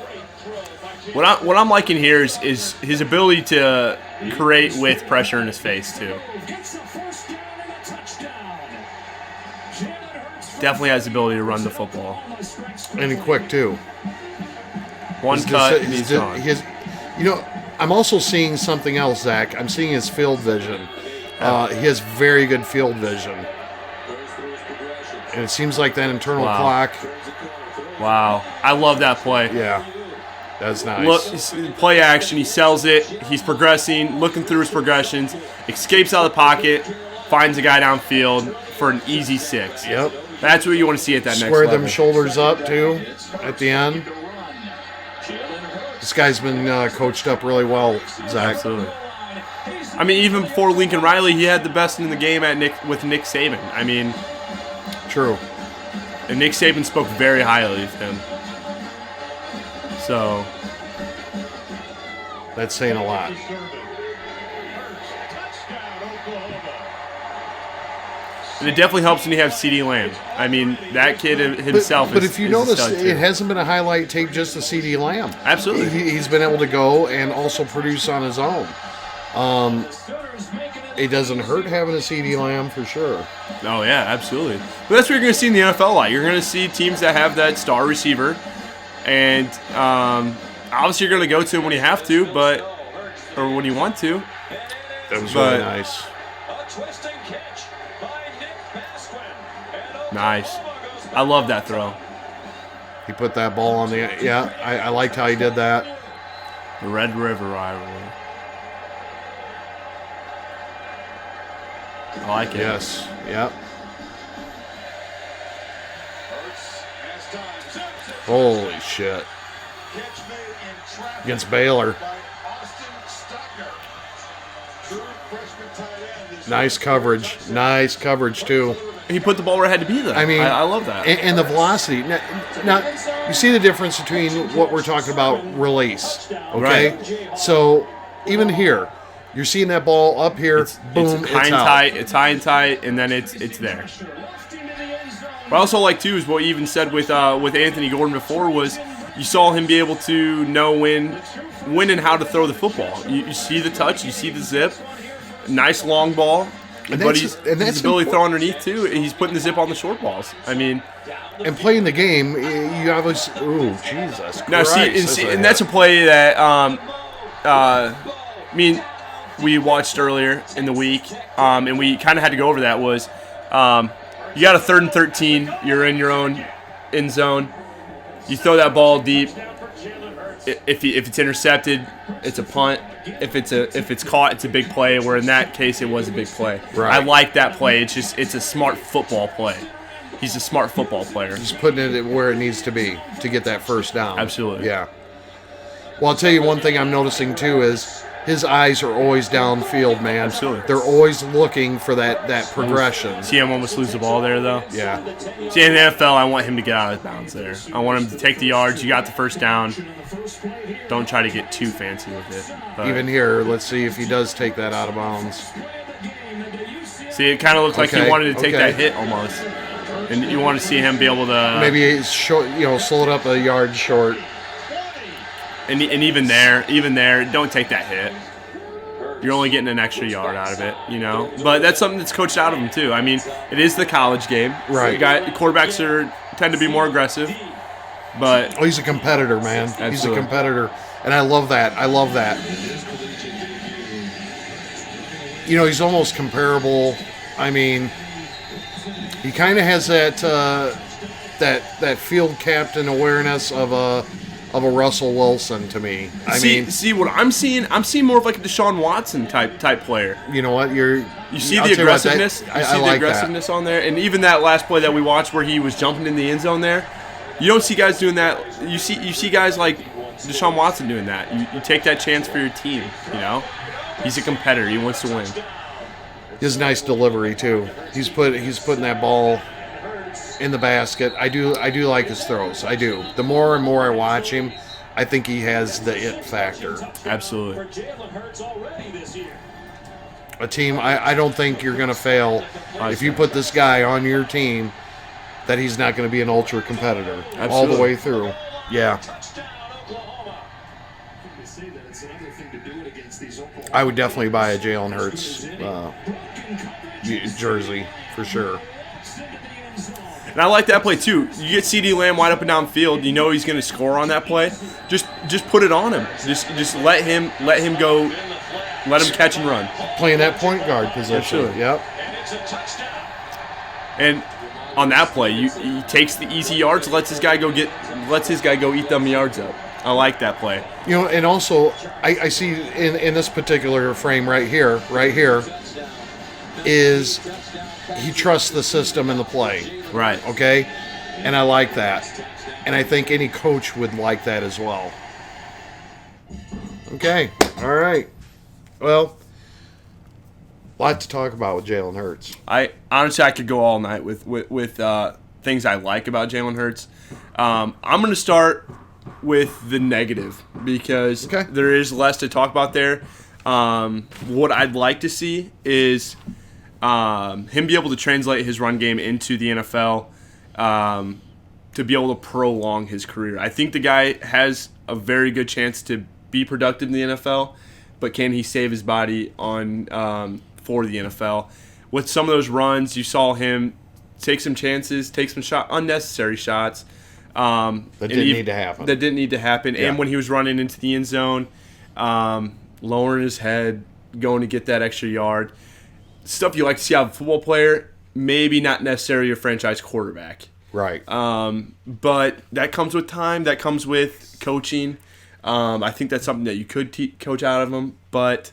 What I'm liking here is his ability to create with pressure in his face too. Definitely has the ability to run the football. And quick too. One cut and he's gone. You know, I'm also seeing something else, Zach. I'm seeing his field vision. He has very good field vision. And it seems like that internal clock. Wow. I love that play. Yeah, that's nice. Look, play action. He sells it. He's progressing, looking through his progressions, escapes out of the pocket, finds a guy downfield for an easy 6. Yep. That's what you want to see at that next Square level. them shoulders up, too, at the end. This guy's been coached up really well, Zach. Absolutely. I mean, even before Lincoln Riley, he had the best in the game with Nick Saban. I mean, true. And Nick Saban spoke very highly of him. So that's saying a lot. And it definitely helps when you have CeeDee Lamb. I mean, that kid himself but is if you is notice, a stud too. it hasn't been a highlight tape just to CeeDee Lamb. Absolutely. He's been able to go and also produce on his own. It doesn't hurt having a CeeDee Lamb for sure. Oh, yeah, absolutely. But that's what you're going to see in the NFL a lot. You're going to see teams that have that star receiver. And obviously you're going to go to him when you have to, or when you want to. That was really nice. Nice. I love that throw. He put that ball on the... Yeah, I liked how he did that. The Red River rivalry. I like it. Yes. Yep. Holy shit. Against Baylor. Nice coverage. Nice coverage, too. He put the ball where it had to be, though. I mean, I love that. And the velocity. Now, you see the difference between what we're talking about release, okay? Right. So, even here, you're seeing that ball up here, boom, it's high and out. tight. It's high and tight, and then it's there. What I also like, too, is what you even said with Anthony Gordon before was you saw him be able to know when and how to throw the football. You see the touch, you see the zip. Nice long ball. But his ability to throw underneath, too. He's putting the zip on the short balls. I mean... And playing the game, you obviously... Ooh, Jesus Christ. Now, and that's a play that... we watched earlier in the week, and we kind of had to go over that, was you got a 3rd and 13. You're in your own end zone. You throw that ball deep. If it's intercepted, it's a punt. If it's caught, it's a big play. Where in that case, it was a big play. Right. I like that play. It's a smart football play. He's a smart football player. Just putting it where it needs to be to get that first down. Absolutely. Yeah. Well, I'll tell you one thing I'm noticing too is his eyes are always downfield, man. Absolutely. They're always looking for that progression. See him almost lose the ball there, though? Yeah. See, in the NFL, I want him to get out of bounds there. I want him to take the yards. You got the first down. Don't try to get too fancy with it. But Even here, let's see if he does take that out of bounds. see, it kind of looked like he Okay, wanted to take okay. that hit almost. And you want to see him be able to... Maybe it's short, slow it up a yard short. And even there, don't take that hit. You're only getting an extra yard out of it, But that's something that's coached out of him, too. I mean, it is the college game. Right. Quarterbacks tend to be more aggressive. But he's a competitor, man. Absolutely. He's a competitor. And I love that. He's almost comparable. I mean, he kind of has that field captain awareness of of a Russell Wilson to me. See what I'm seeing? I'm seeing more of like a Deshaun Watson type player. You know what? You see I'll the tell you what, aggressiveness. I You see the like aggressiveness on there, and even that last play that we watched where he was jumping in the end zone there. You don't see guys doing that. You see guys like Deshaun Watson doing that. You take that chance for your team. You know, he's a competitor. He wants to win. His nice delivery too. He's putting that ball in the basket. I do like his throws. I do. The more and more I watch him, I think he has the it factor. Absolutely. A team, I don't think you're going to fail if you put this guy on your team, that he's not going to be an ultra competitor all the way through. Yeah. I would definitely buy a Jalen Hurts jersey for sure. And I like that play too. You get CeeDee Lamb wide up and downfield. You know he's going to score on that play. Just put it on him. Just let him go. Let him catch and run. Playing that point guard position. Absolutely. Yep. And on that play, he takes the easy yards, lets his guy go eat them yards up. I like that play. You know, and also I see in this particular frame right here, is he trusts the system and the play. Right. Okay? And I like that. And I think any coach would like that as well. Okay. All right. Well, a lot to talk about with Jalen Hurts. I could go all night with things I like about Jalen Hurts. I'm going to start with the negative because there is less to talk about there. What I'd like to see is him be able to translate his run game into the NFL to be able to prolong his career. I think the guy has a very good chance to be productive in the NFL, but can he save his body on for the NFL? With some of those runs, you saw him take some chances, take some unnecessary shots. That didn't need to happen. Yeah. And when he was running into the end zone, lowering his head, going to get that extra yard. Stuff you like to see out of a football player, maybe not necessarily a franchise quarterback. Right. But that comes with time. That comes with coaching. I think that's something that you could coach out of him. But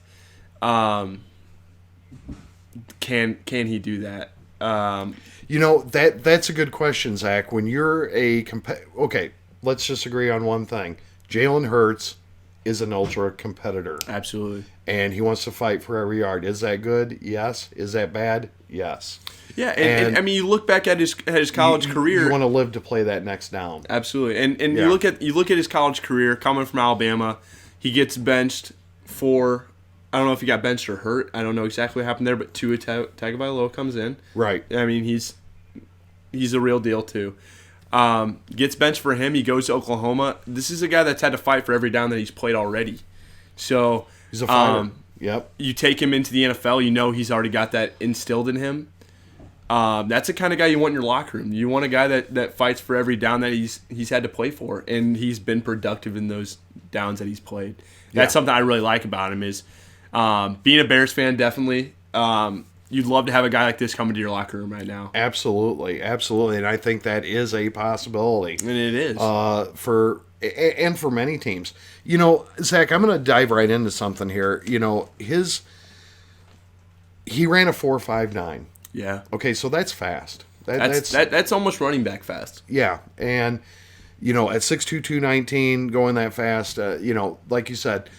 can he do that? You know, that's a good question, Zach. When you're okay, let's just agree on one thing. Jalen Hurts is an ultra competitor. Absolutely. And he wants to fight for every yard. Is that good? Yes. Is that bad? Yes. Yeah, and I mean, you look back at his college career. You want to live to play that next down. Absolutely, and you look at his college career coming from Alabama. He gets benched for, I don't know if he got benched or hurt. I don't know exactly what happened there, but Tua Tagovailoa comes in. Right. I mean, he's a real deal too. Gets benched for him. He goes to Oklahoma. This is a guy that's had to fight for every down that he's played already. So he's a fighter. Yep. You take him into the NFL. You know he's already got that instilled in him. That's the kind of guy you want in your locker room. You want a guy that fights for every down that he's had to play for, and he's been productive in those downs that he's played. That's something I really like about him is being a Bears fan, definitely. You'd love to have a guy like this come into your locker room right now. Absolutely. And I think that is a possibility. And it is. For many teams. You know, Zach, I'm going to dive right into something here. You know, he ran a 4.59. Yeah. Okay, so that's fast. That's almost running back fast. Yeah, and you know, at 6'2", 219, going that fast, you know, like you said,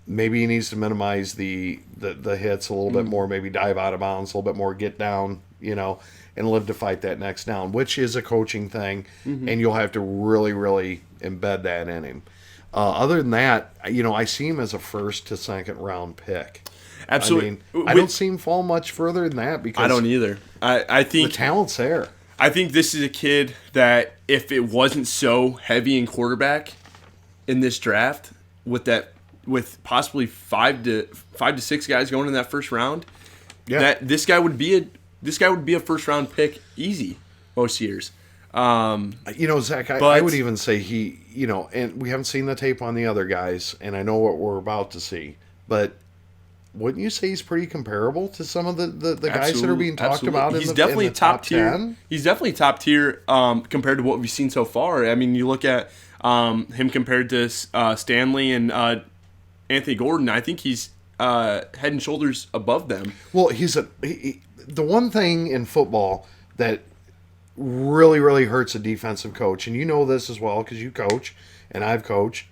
maybe he needs to minimize the hits a little bit more, maybe dive out of bounds a little bit more, get down, you know, and live to fight that next down, which is a coaching thing, and you'll have to really, really embed that in him. Other than that, you know, I see him as a first to second round pick. Absolutely. I mean, I don't see him fall much further than that because I don't either. I think the talent's there. I think this is a kid that if it wasn't so heavy in quarterback in this draft, with possibly five to six guys going in that first round, that this guy would be a first round pick easy most years. You know, Zach, I would even say he, you know, and we haven't seen the tape on the other guys, and I know what we're about to see, but wouldn't you say he's pretty comparable to some of the guys that are being talked Absolutely. about He's in definitely the top tier. 10? He's definitely top tier compared to what we've seen so far. I mean, you look at him compared to Stanley and Anthony Gordon. I think he's head and shoulders above them. Well, the one thing in football that really, really hurts a defensive coach, and you know this as well because you coach and I've coached,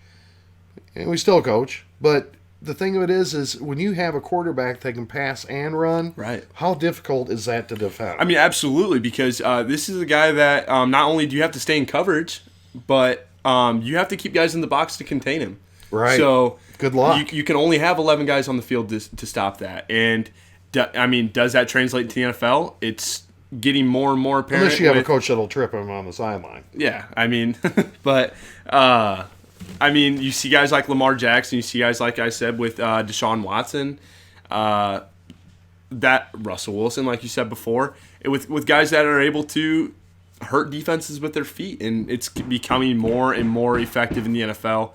and we still coach, but the thing of it is when you have a quarterback that can pass and run, right? How difficult is that to defend? I mean, absolutely, because this is a guy that not only do you have to stay in coverage, but you have to keep guys in the box to contain him. Right. So good luck. You can only have 11 guys on the field to stop that. And, I mean, does that translate to the NFL? It's getting more and more apparent. Unless you have a coach that'll trip him on the sideline. Yeah, I mean, but... I mean, you see guys like Lamar Jackson. You see guys, like I said, with Deshaun Watson, that Russell Wilson, like you said before, with guys that are able to hurt defenses with their feet, and it's becoming more and more effective in the NFL.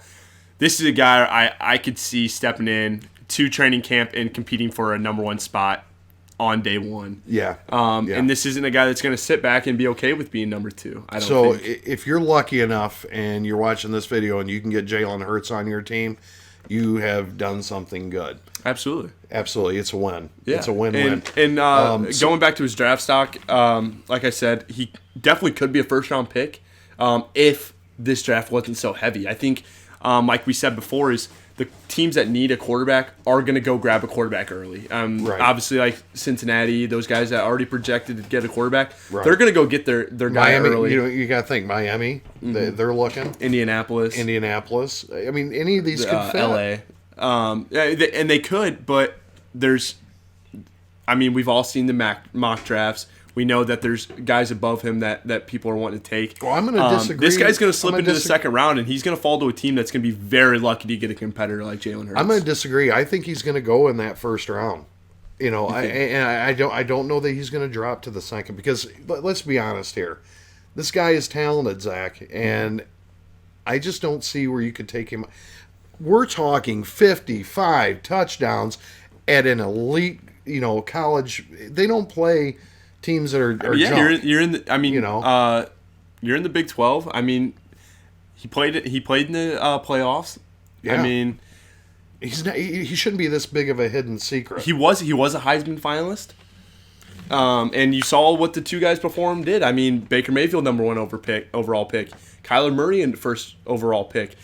This is a guy I could see stepping in to training camp and competing for a number one spot on day one. Yeah. And this isn't a guy that's going to sit back and be okay with being number two. I don't think. If you're lucky enough and you're watching this video and you can get Jalen Hurts on your team, you have done something good. Absolutely. It's a win. Yeah. It's a win-win. And going back to his draft stock, like I said, he definitely could be a first-round pick if this draft wasn't so heavy. I think, like we said before, is the teams that need a quarterback are going to go grab a quarterback early. Right. Obviously, like Cincinnati, those guys that already projected to get a quarterback, right. They're going to go get their guy Miami, early. You got to think Miami. Mm-hmm. They're looking. Indianapolis. I mean, any of these could fit. L.A. And they could, but there's... I mean, we've all seen the mock drafts. We know that there's guys above him that people are wanting to take. Well, I'm going to disagree. This guy's going to slip into the second round, and he's going to fall to a team that's going to be very lucky to get a competitor like Jalen Hurts. I'm going to disagree. I think he's going to go in that first round. I don't know that he's going to drop to the second because let's be honest here. This guy is talented, Zach, and I just don't see where you could take him. We're talking 55 touchdowns at an elite, college. They don't play teams that are junk. You're in the. I mean, you're in the Big 12. I mean, he played in the playoffs. Yeah. I mean, he's not. He shouldn't be this big of a hidden secret. He was a Heisman finalist. And you saw what the two guys before him did. I mean, Baker Mayfield, number one overall pick. Kyler Murray, in first overall pick.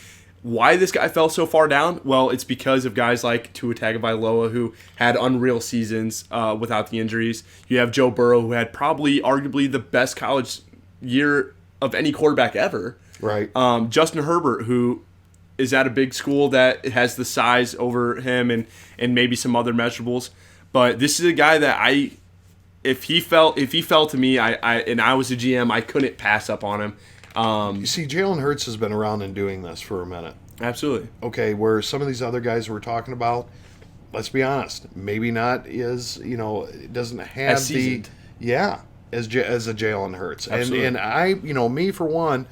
Why this guy fell so far down? Well, it's because of guys like Tua Tagovailoa, who had unreal seasons without the injuries. You have Joe Burrow, who had probably arguably the best college year of any quarterback ever. Right. Justin Herbert, who is at a big school that has the size over him and maybe some other measurables. But this is a guy that if he fell to me, and I was a GM, I couldn't pass up on him. You see, Jalen Hurts has been around and doing this for a minute. Absolutely. Okay, where some of these other guys we're talking about, let's be honest, maybe not it doesn't have as seasoned. As a Jalen Hurts. Absolutely. And I, me for one,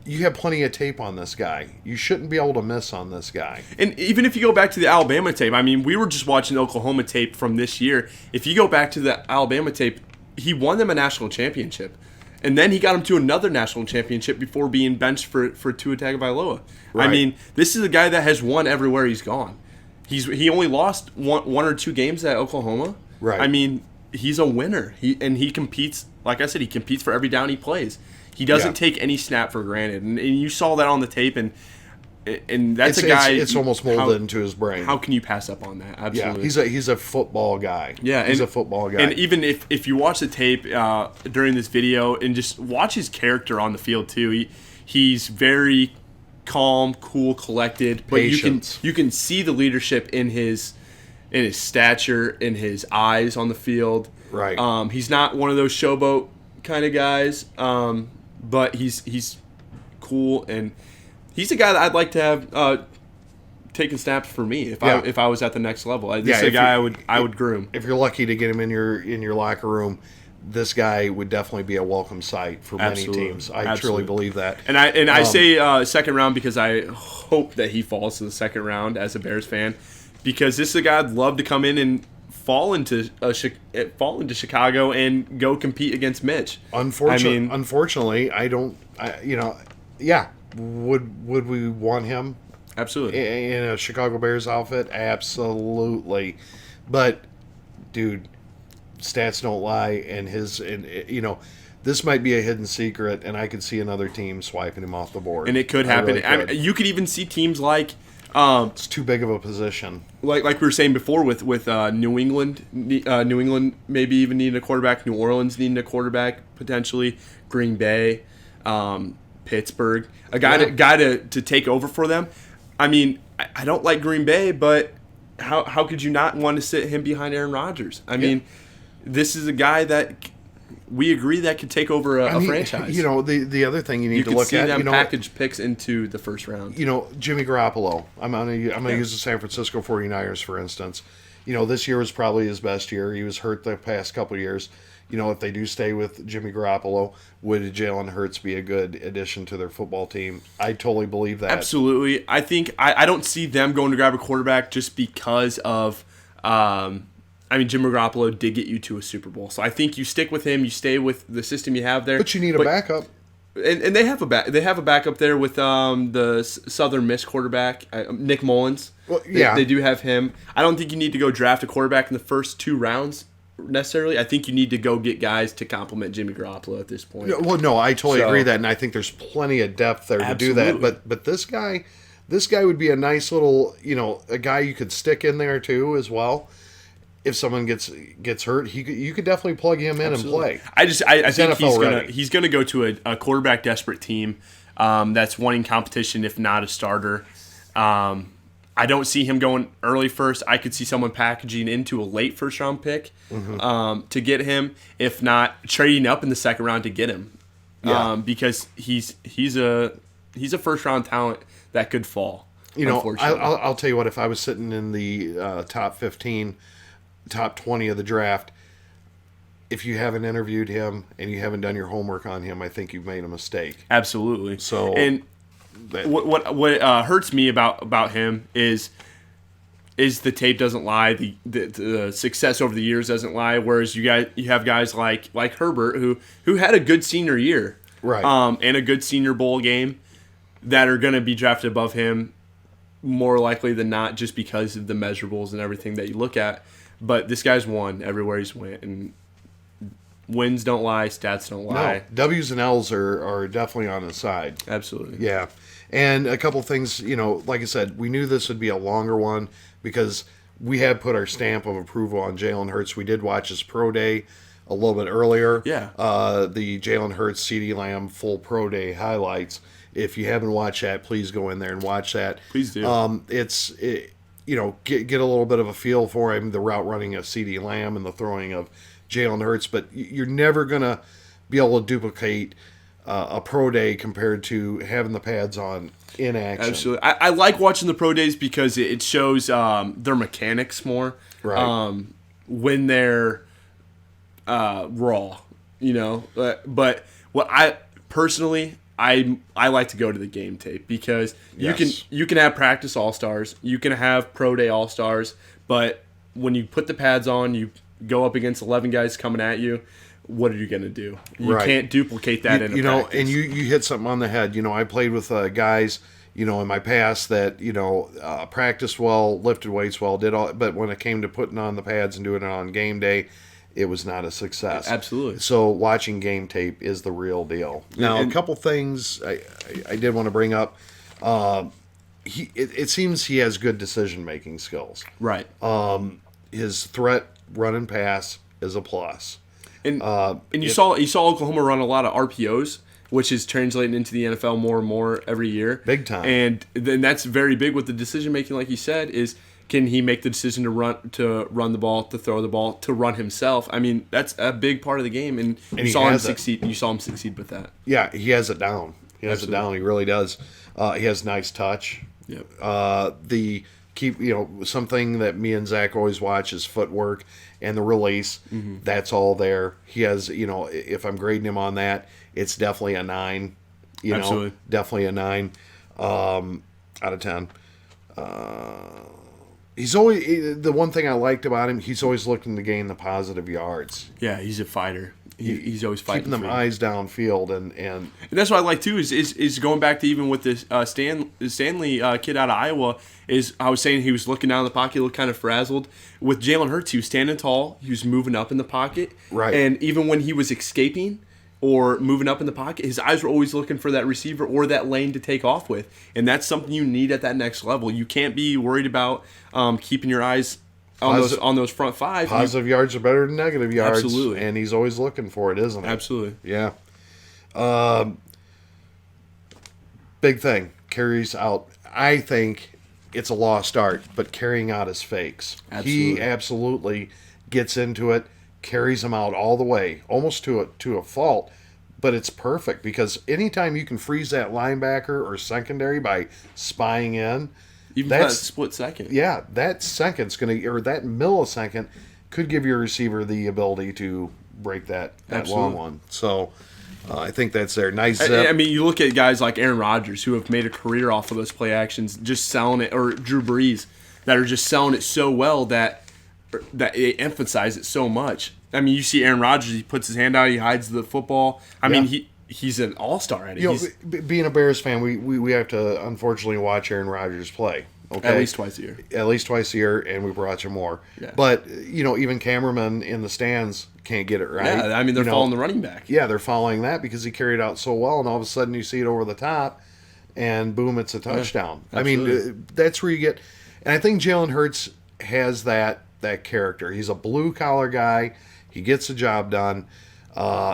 you have plenty of tape on this guy. You shouldn't be able to miss on this guy. And even if you go back to the Alabama tape, I mean, we were just watching the Oklahoma tape from this year. If you go back to the Alabama tape, he won them a national championship. And then he got him to another national championship before being benched for Tua Tagovailoa. Right. I mean, this is a guy that has won everywhere he's gone. He only lost one or two games at Oklahoma. Right. I mean, he's a winner. He competes, like I said, he competes for every down he plays. He doesn't take any snap for granted. And you saw that on the tape, and that's a guy. It's almost molded into his brain. How can you pass up on that? Absolutely. Yeah, he's a football guy. Yeah, he's a football guy. And even if you watch the tape during this video and just watch his character on the field too, he's very calm, cool, collected. But you can see the leadership in his stature, in his eyes on the field. Right. He's not one of those showboat kind of guys, but he's cool, and he's a guy that I'd like to have taking snaps for me if I was at the next level. This is a guy I would groom. If you're lucky to get him in your locker room, this guy would definitely be a welcome sight for many teams. I truly believe that. And I say second round because I hope that he falls to the second round as a Bears fan. because this is a guy I'd love to come in and fall into Chicago and go compete against Mitch. Unfortunately, I don't. Yeah. Would we want him? Absolutely. In a Chicago Bears outfit? Absolutely. But, dude, stats don't lie, and this might be a hidden secret, and I could see another team swiping him off the board. And it could happen. Really could. You could even see teams like it's too big of a position. Like we were saying before with New England. New England maybe even needing a quarterback. New Orleans needing a quarterback potentially. Green Bay, Pittsburgh, a guy to take over for them. I mean, I don't like Green Bay, but how could you not want to sit him behind Aaron Rodgers? I mean, this is a guy that we agree that could take over a franchise. The other thing you need to look at, them package picks into the first round. Jimmy Garoppolo. I'm gonna use the San Francisco 49ers for instance. This year was probably his best year. He was hurt the past couple of years. If they do stay with Jimmy Garoppolo, would Jalen Hurts be a good addition to their football team? I totally believe that. Absolutely. I think I don't see them going to grab a quarterback just because of Jimmy Garoppolo did get you to a Super Bowl. So I think you stick with him, you stay with the system you have there. But you need a backup. And they have a backup there with the Southern Miss quarterback, Nick Mullins. Well, yeah. They do have him. I don't think you need to go draft a quarterback in the first 2 rounds necessarily. I think you need to go get guys to complement Jimmy Garoppolo at this point. Well, no, I totally agree that, and I think there's plenty of depth there to do that. But this guy would be a nice little, a guy you could stick in there too as well. If someone gets hurt, you could definitely plug him in and play. I think he's gonna go to a quarterback desperate team that's wanting competition, if not a starter. I don't see him going early first. I could see someone packaging into a late first round pick to get him, if not trading up in the second round to get him. Because he's a first round talent that could fall. I'll tell you what. If I was sitting in the top 15, top 20 of the draft, if you haven't interviewed him and you haven't done your homework on him, I think you've made a mistake. Absolutely. So and. What hurts me about him is the tape doesn't lie, the success over the years doesn't lie. Whereas you have guys like Herbert who had a good senior year, right, and a good Senior Bowl game, that are going to be drafted above him more likely than not, just because of the measurables and everything that you look at. But this guy's won everywhere he's went, and wins don't lie, stats don't lie. No, W's and L's are definitely on his side. Absolutely. Yeah. And a couple things, like I said, we knew this would be a longer one because we had put our stamp of approval on Jalen Hurts. We did watch his pro day a little bit earlier. Yeah. The Jalen Hurts, CeeDee Lamb full pro day highlights. If you haven't watched that, please go in there and watch that. Please do. Get a little bit of a feel for him, the route running of CeeDee Lamb and the throwing of Jalen Hurts, but you're never going to be able to duplicate a pro day compared to having the pads on in action. Absolutely. I like watching the pro days because it shows their mechanics more. Right. When they're raw, But what I personally, I like to go to the game tape because you can have practice all-stars, you can have pro day all-stars, but when you put the pads on, you go up against 11 guys coming at you. What are you going to do? You can't duplicate that in a practice. And you hit something on the head. I played with guys, in my past that, practiced well, lifted weights well, did all, but when it came to putting on the pads and doing it on game day, it was not a success. Absolutely. So watching game tape is the real deal. Now, a couple things I did want to bring up. It seems he has good decision-making skills. Right. His threat, run and pass is a plus. And you saw Oklahoma run a lot of RPOs, which is translating into the NFL more and more every year. Big time. And then that's very big with the decision making, like you said, is can he make the decision to run the ball, to throw the ball, to run himself? I mean, that's a big part of the game, and you saw him succeed. You saw him succeed with that. Yeah, he has it down. He really does. He has nice touch. Yep. Something that me and Zach always watch is footwork and the release. Mm-hmm. That's all there. He has, if I'm grading him on that, it's definitely a 9. Definitely a 9 out of 10. He's always the one thing I liked about him. He's always looking to gain the positive yards. Yeah, he's a fighter. He's always fighting. Keeping them eyes downfield, and that's what I like too. Is going back to even with this Stanley kid out of Iowa. Is I was saying he was looking down in the pocket, looked kind of frazzled. With Jalen Hurts, he was standing tall. He was moving up in the pocket. Right. And even when he was escaping or moving up in the pocket, his eyes were always looking for that receiver or that lane to take off with. And that's something you need at that next level. You can't be worried about keeping your eyes on those front five. Positive yards are better than negative yards. Absolutely. And he's always looking for it, isn't he? Absolutely. Yeah. Big thing. Carries out. I think it's a lost art, but carrying out his fakes. Absolutely. He absolutely gets into it, carries them out all the way, almost to a fault. But it's perfect because anytime you can freeze that linebacker or secondary by spying in, even that split second. Yeah, that second's or that millisecond could give your receiver the ability to break that long one. So I think that's there. Nice zip. I mean, you look at guys like Aaron Rodgers who have made a career off of those play actions, just selling it, or Drew Brees that are just selling it so well that they emphasize it so much. I mean, you see Aaron Rodgers, he puts his hand out, he hides the football. I mean, he's an all-star at it. Being a Bears fan, we have to unfortunately watch Aaron Rodgers play. Okay? At least twice a year. At least twice a year, and we watch him more. Yeah. But, even cameramen in the stands can't get it right. Yeah, I mean, they're following the running back. Yeah, they're following that because he carried out so well, and all of a sudden you see it over the top, and boom, it's a touchdown. Yeah, I mean, that's where you get... And I think Jalen Hurts has that character. He's a blue-collar guy. He gets the job done.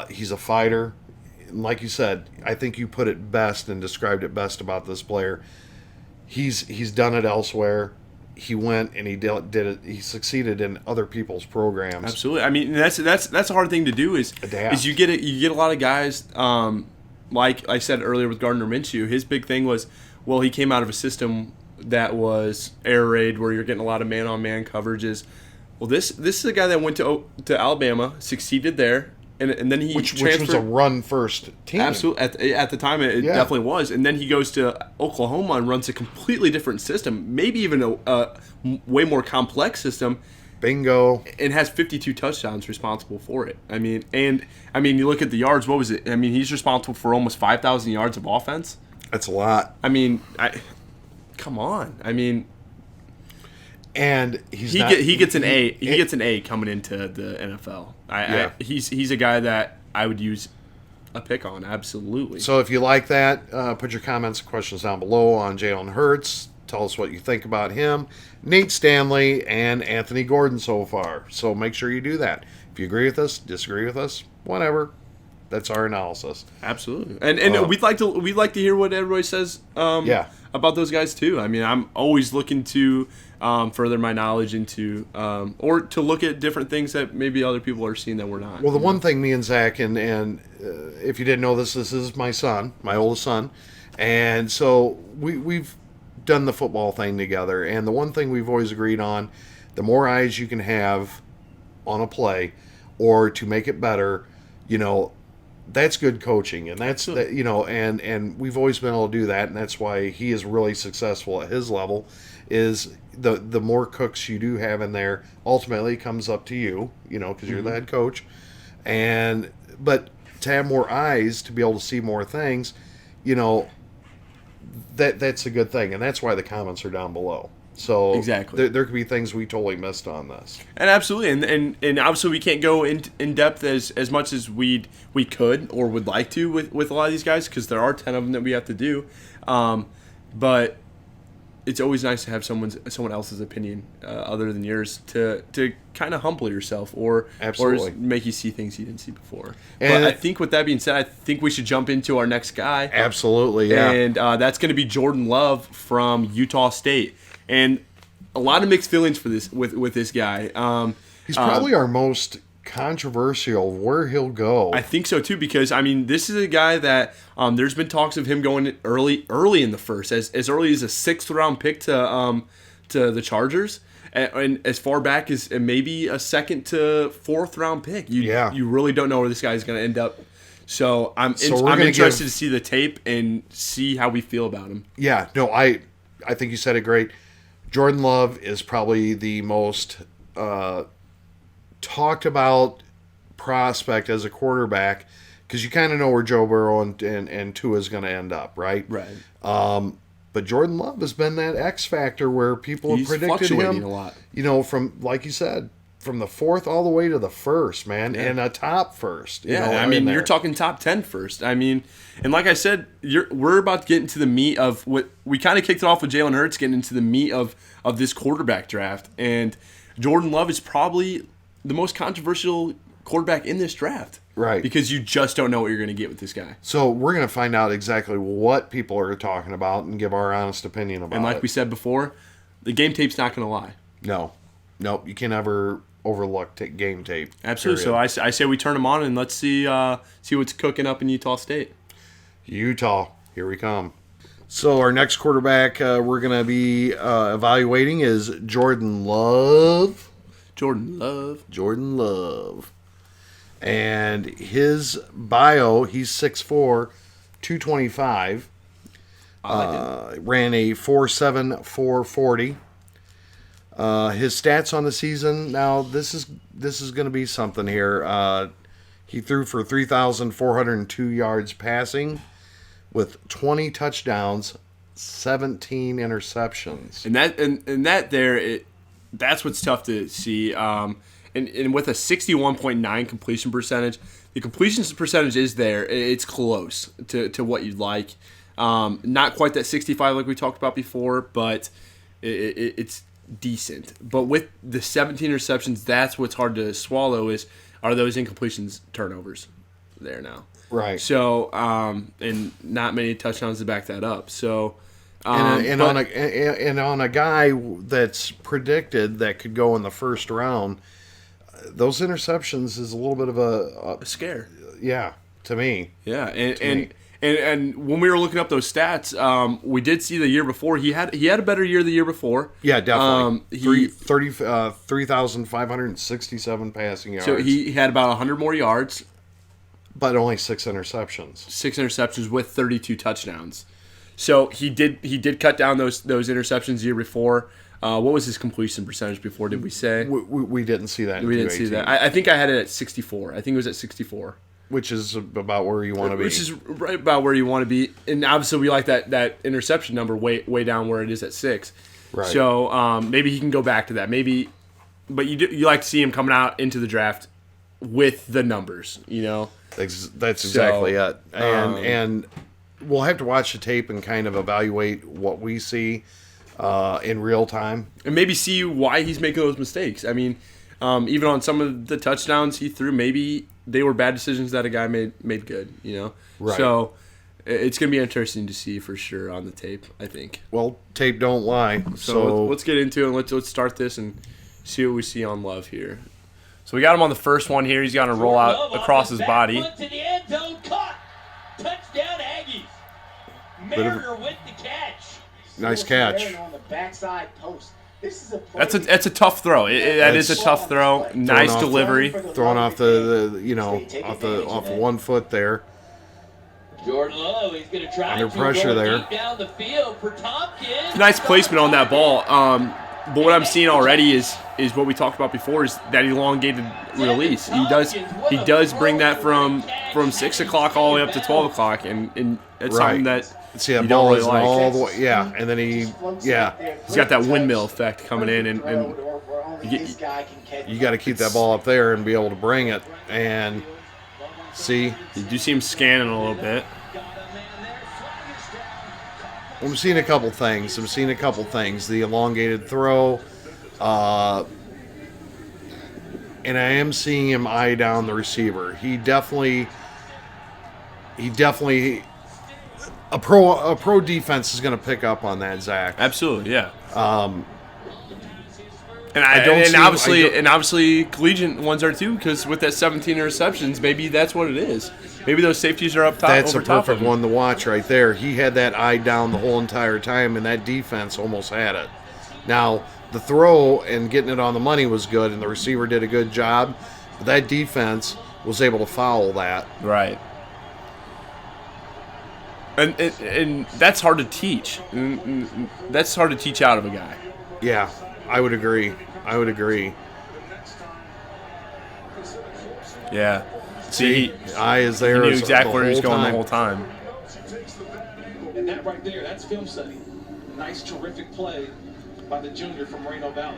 He's a fighter. Like you said, I think you put it best and described it best about this player. He's done it elsewhere. He went and he did it. He succeeded in other people's programs. Absolutely. I mean, that's a hard thing to do. Is adapt. Is you get a lot of guys. Like I said earlier with Gardner Minshew, his big thing was, well, he came out of a system that was air raid where you're getting a lot of man-on-man coverages. Well, this is a guy that went to Alabama, succeeded there, and then he which transferred. was a run-first team. Absolutely. At the time, it definitely was. And then he goes to Oklahoma and runs a completely different system, maybe even a way more complex system. Bingo. And has 52 touchdowns responsible for it. I mean, you look at the yards. What was it? I mean, he's responsible for almost 5,000 yards of offense. That's a lot. I mean, come on. I mean, and he gets an A. He gets an A coming into the NFL. He's a guy that I would use a pick on. Absolutely. So if you like that, put your comments and questions down below on Jalen Hurts. Tell us what you think about him, Nate Stanley, and Anthony Gordon so far. So make sure you do that. If you agree with us, disagree with us, whatever. That's our analysis. Absolutely. And we'd like to hear what everybody says about those guys too. I mean, I'm always looking to further my knowledge into or to look at different things that maybe other people are seeing that we're not. Well, the one thing me and Zach and if you didn't know this is my son, my oldest son. And so we've done the football thing together, and the one thing we've always agreed on, the more eyes you can have on a play or to make it better, that's good coaching, and that's and we've always been able to do that, and that's why he is really successful at his level. Is the more cooks you do have in there, ultimately it comes up to you, because you're the head coach, but to have more eyes to be able to see more things, that's a good thing, and that's why the comments are down below. So exactly, there could be things we totally missed on this, and absolutely, and obviously we can't go in depth as much as we could or would like to with a lot of these guys, because there are 10 of them that we have to do, but it's always nice to have someone else's opinion other than yours to kind of humble yourself or make you see things you didn't see before. And but I think with that being said, I think we should jump into our next guy. Absolutely, yeah. And that's going to be Jordan Love from Utah State. And a lot of mixed feelings for this with this guy. He's probably our most controversial where he'll go. I think so too, because this is a guy that there's been talks of him going early in the first, as early as a 6th round pick to the Chargers, and as far back as maybe a 2nd to 4th round pick. You really don't know where this guy is going to end up. So I'm interested to see the tape and see how we feel about him. Yeah, no, I think you said it great. Jordan Love is probably the most talked about prospect as a quarterback because you kind of know where Joe Burrow and Tua is going to end up, right? Right. But Jordan Love has been that X factor where people He's have predicted fluctuating him a lot. From, like you said, from the 4th all the way to the 1st, man, and a top first. You're talking top 10 first. I mean, and like I said, we're about to get into the meat of what we kind of kicked it off with Jalen Hurts, getting into the meat of this quarterback draft. And Jordan Love is probably the most controversial quarterback in this draft. Right. Because you just don't know what you're going to get with this guy. So we're going to find out exactly what people are talking about and give our honest opinion about it. And like we said before, the game tape's not going to lie. No, you can never overlook game tape. Absolutely. Period. So I say we turn them on and let's see what's cooking up in Utah State. Utah, here we come. So our next quarterback we're going to be evaluating is Jordan Love. Jordan Love. And his bio, he's 6'4", 225. Ran a 4.7 4.40. His stats on the season. Now this is going to be something here. He threw for 3,402 yards passing, with 20 touchdowns, 17 interceptions. That's what's tough to see. And with a 61.9 completion percentage, the completion percentage is there. It's close to what you'd like. Not quite that 65 like we talked about before, but it's decent. But with the 17 interceptions, that's what's hard to swallow are those incompletions turnovers there now. Right. So, and not many touchdowns to back that up. So, on a guy that's predicted that could go in the first round, those interceptions is a little bit of a scare. Yeah, to me. Yeah, and when we were looking up those stats, we did see the year before he had a better year the year before. Yeah, definitely. 3,567 passing yards. So he had about 100 more yards, but only 6 interceptions. 6 interceptions with 32 touchdowns. So he did cut down those interceptions the year before. What was his completion percentage before? Did we say? We didn't see that. We didn't see that. I think I had it at 64. I think it was at 64. Which is about where you want to be. Which is right about where you want to be. And obviously we like that interception number way down where it is at 6. Right. So maybe he can go back to that. Maybe, but you like to see him coming out into the draft with the numbers, That's exactly it. And we'll have to watch the tape and kind of evaluate what we see in real time. And maybe see why he's making those mistakes. I mean, even on some of the touchdowns he threw, maybe they were bad decisions that a guy made good, Right. So it's going to be interesting to see for sure on the tape, I think. Well, tape don't lie. So let's get into it and let's start this and see what we see on Love here. So we got him on the first one here. He's got to roll out across his body. To the end zone, caught. Touchdown Aggies. Mariner with the catch. Nice catch. On the backside post. That's a tough throw. That is a tough throw. Nice delivery. Throwing off off 1 foot there. Jordan Love, he's going to try Under to pressure go there. deep down the field for Tompkins. Nice placement on that ball. But what I'm seeing already is what we talked about before is that elongated release. He does bring that from 6 o'clock all the way up to 12 o'clock, and it's something that see that you ball don't really is like. all the way. Yeah, and then he's got that windmill effect coming in, and you got to keep that ball up there and be able to bring it. And see, you do see him scanning a little bit. I'm seeing a couple things. The elongated throw, and I am seeing him eye down the receiver. He definitely. A pro defense is going to pick up on that, Zach. Absolutely, yeah. And obviously collegiate ones are too, because with that 17 interceptions, maybe that's what it is. Maybe those safeties are up top. That's a perfect one to watch right there. He had that eye down the whole entire time, and that defense almost had it. Now, the throw and getting it on the money was good, and the receiver did a good job, but that defense was able to foul that. Right. And that's hard to teach. That's hard to teach out of a guy. Yeah, I would agree. Yeah. See, eye is he there. knew the exactly where he was whole going time. the whole time. And that right there, that's film study. Nice, terrific play by the junior from Moreno Valley.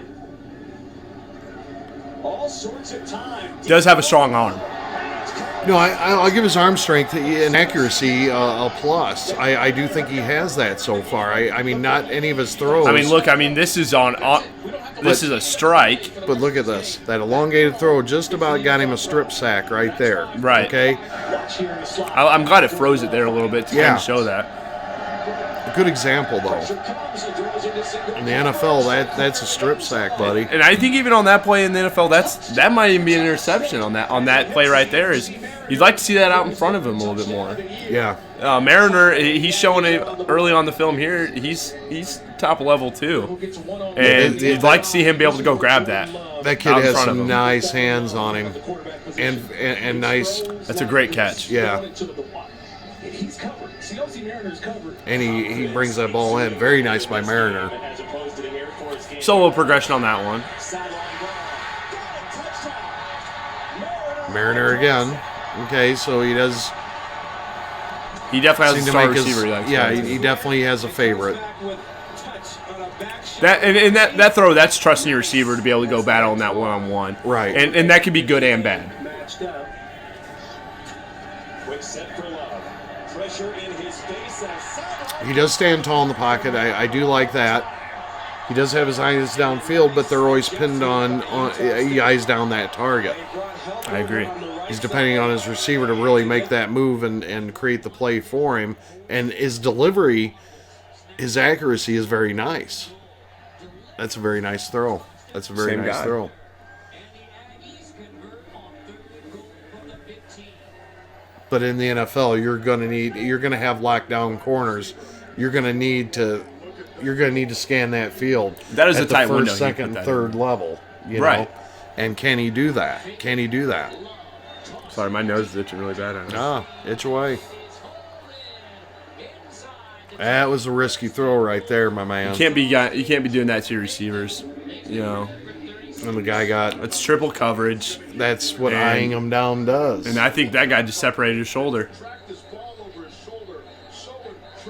All sorts of time. Does have a strong arm. No, I'll give his arm strength and accuracy a plus. I do think he has that so far. I mean, not any of his throws. I mean, look. I mean, this is this is a strike. But look at this. That elongated throw just about got him a strip sack right there. Right. Okay? I'm glad it froze it there a little bit to kind Yeah. of show that. A good example, though. In the NFL, that's a strip sack, buddy. And I think even on that play in the NFL, that might even be an interception on that play right there. Is you'd like to see that out in front of him a little bit more. Yeah. Mariner, he's showing it early on the film here. He's top level too, and you'd like to see him be able to go grab that. That kid out in has front of some him. nice hands on him, and nice. That's a great catch. Yeah. He's covered. COC Mariner's covered. And he brings that ball in. Very nice by Mariner. As opposed to the Air Force game. Solo progression on that one. Mariner again. Okay, so he does He definitely has seem a to star make his. receiver. Like Yeah, that. he definitely has a favorite. That and that throw, that's trusting your receiver to be able to go battle on that one-on-one. Right. And that could be good and bad. Matched up. Quick set for Love. Pressure in his face. He does stand tall in the pocket. I do like that. He does have his eyes downfield, but they're always pinned on he eyes down that target. I agree. He's depending on his receiver to really make that move and create the play for him. And his delivery, his accuracy is very nice. That's a very nice throw. That's a very Same nice guy. throw. But in the NFL, you're gonna have lockdown corners. You're gonna need to scan that field. That is at a the tight first, window you second, put that third level. You Right. know? And can he do that? Can he do that? Sorry, my nose is itching really bad. Itch away. That was a risky throw right there, my man. You can't be doing that to your receivers. You know, And the guy got. it's triple coverage, That's what And- eyeing him down does. and I think that guy just separated his shoulder.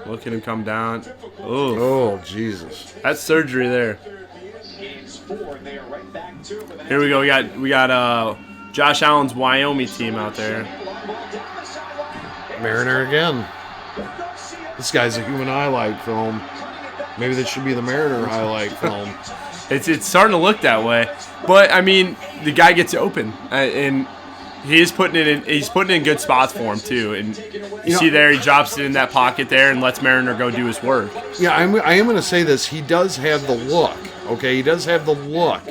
Look at him come down. Oh, Oh Jesus! that's surgery there. Games 4, and they are right back to it with a Here we go. We got Josh Allen's Wyoming team out there. Mariner again. This guy's a human highlight film. Maybe this should be the Mariner highlight film. It's starting to look that way, but I mean the guy gets open and he's putting it in. He's putting it in good spots for him too. And you see there, he drops it in that pocket there and lets Mariner go do his work. Yeah, I am going to say this. He does have the look. Okay, he does have the look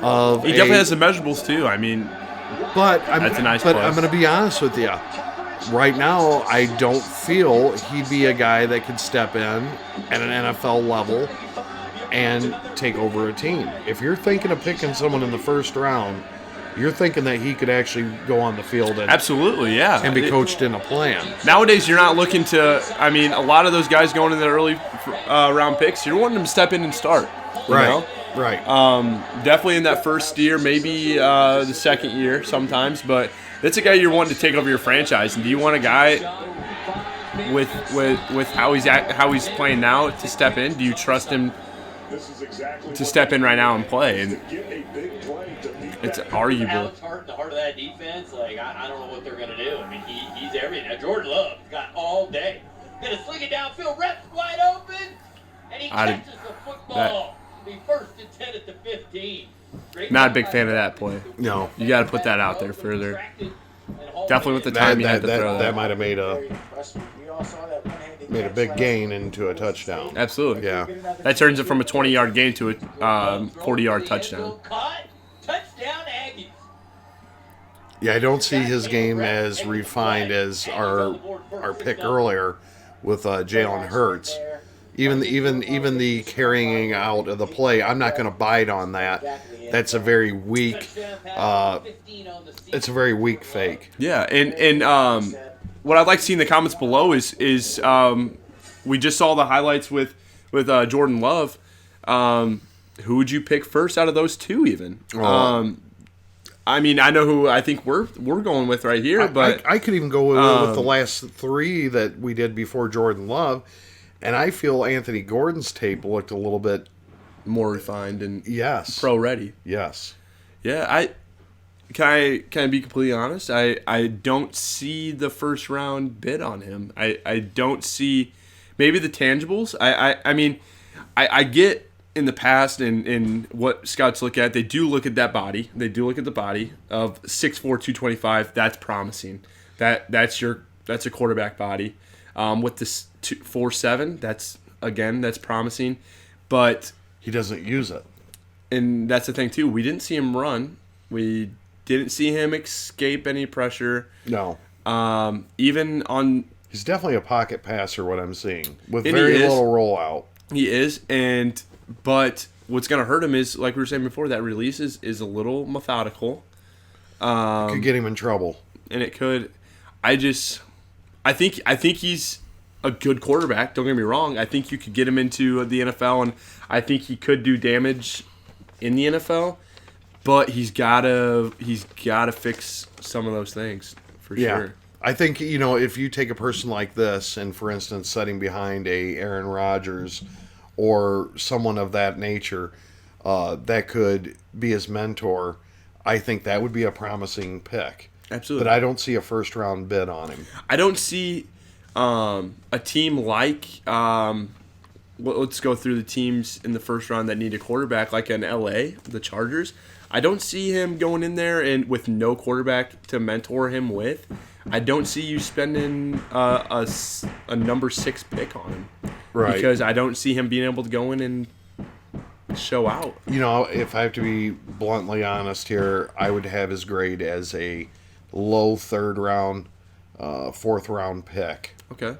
of. He definitely has the measurables too. I mean, But That's a nice But plus. I'm going to be honest with you. Right now, I don't feel he'd be a guy that could step in at an NFL level and take over a team. If you're thinking of picking someone in the first round, you're thinking that he could actually go on the field and absolutely, yeah. be coached in a plan. Nowadays, you're not looking to. I mean, a lot of those guys going in the early round picks, you're wanting them to step in and start. You know? Right. Definitely in that first year, maybe the second year sometimes, but that's a guy you're wanting to take over your franchise. And do you want a guy with how he's playing now to step in? Do you trust him to step in right now and play? And it's arguable. Alex Hart in the heart of that defense, like I don't know what they're gonna do. I mean, he's everything. Now, Jordan Love got all day. Gonna sling it downfield, reps wide open, and he catches the football. Be first and 10 at the 15. Great Not a job big by fan of that play. No. You got to put that out there further. Definitely with the time you had to throw That that. might have made a big gain into a touchdown. Absolutely. Yeah. That turns it from a 20-yard gain to a 40-yard touchdown. Caught. Touchdown, Aggies. Yeah, I don't see his game as refined as our pick earlier with Jalen Hurts. Even the carrying out of the play, I'm not going to bite on that. That's a very weak. It's a very weak fake. Yeah, and what I'd like to see in the comments below is we just saw the highlights with Jordan Love. Who would you pick first out of those two? Even. I mean, I know who I think we're going with right here, but I could even go with the last three that we did before Jordan Love, and I feel Anthony Gordon's tape looked a little bit more refined and yes, pro ready. Yes, yeah. Can I be completely honest? I don't see the first round bid on him. I don't see maybe the tangibles. I mean, I get. In the past, and what scouts look at, they do look at that body. They do look at the body of 6'4", 225. That's promising. That's a quarterback body. With this 4'7", that's promising. But he doesn't use it, and that's the thing too. We didn't see him run. We didn't see him escape any pressure. No. Even on, he's definitely a pocket passer. What I'm seeing with and very little rollout. He is, but what's going to hurt him is, like we were saying before, that release is a little methodical. Could get him in trouble. And it could. I think he's a good quarterback. Don't get me wrong. I think you could get him into the NFL, and I think he could do damage in the NFL. But he's gotta fix some of those things for sure. I think, if you take a person like this and, for instance, setting behind a Aaron Rodgers or someone of that nature that could be his mentor, I think that would be a promising pick. Absolutely. But I don't see a first-round bid on him. I don't see a team like let's go through the teams in the first round that need a quarterback, like in LA, the Chargers. I don't see him going in there and with no quarterback to mentor him with. I don't see you spending a number 6 pick on him. Right. Because I don't see him being able to go in and show out. If I have to be bluntly honest here, I would have his grade as a low 3rd round, 4th round pick. Okay.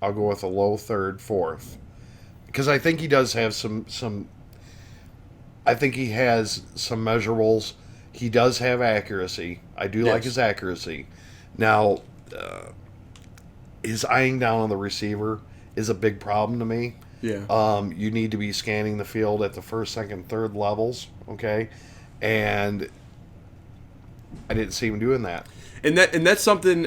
I'll go with a low 3rd, 4th. Because I think he does have some I think he has some measurables. He does have accuracy. I do like his accuracy. Now, his eyeing down on the receiver is a big problem to me. Yeah. You need to be scanning the field at the 1st, 2nd, 3rd levels, okay? And I didn't see him doing that. And that's something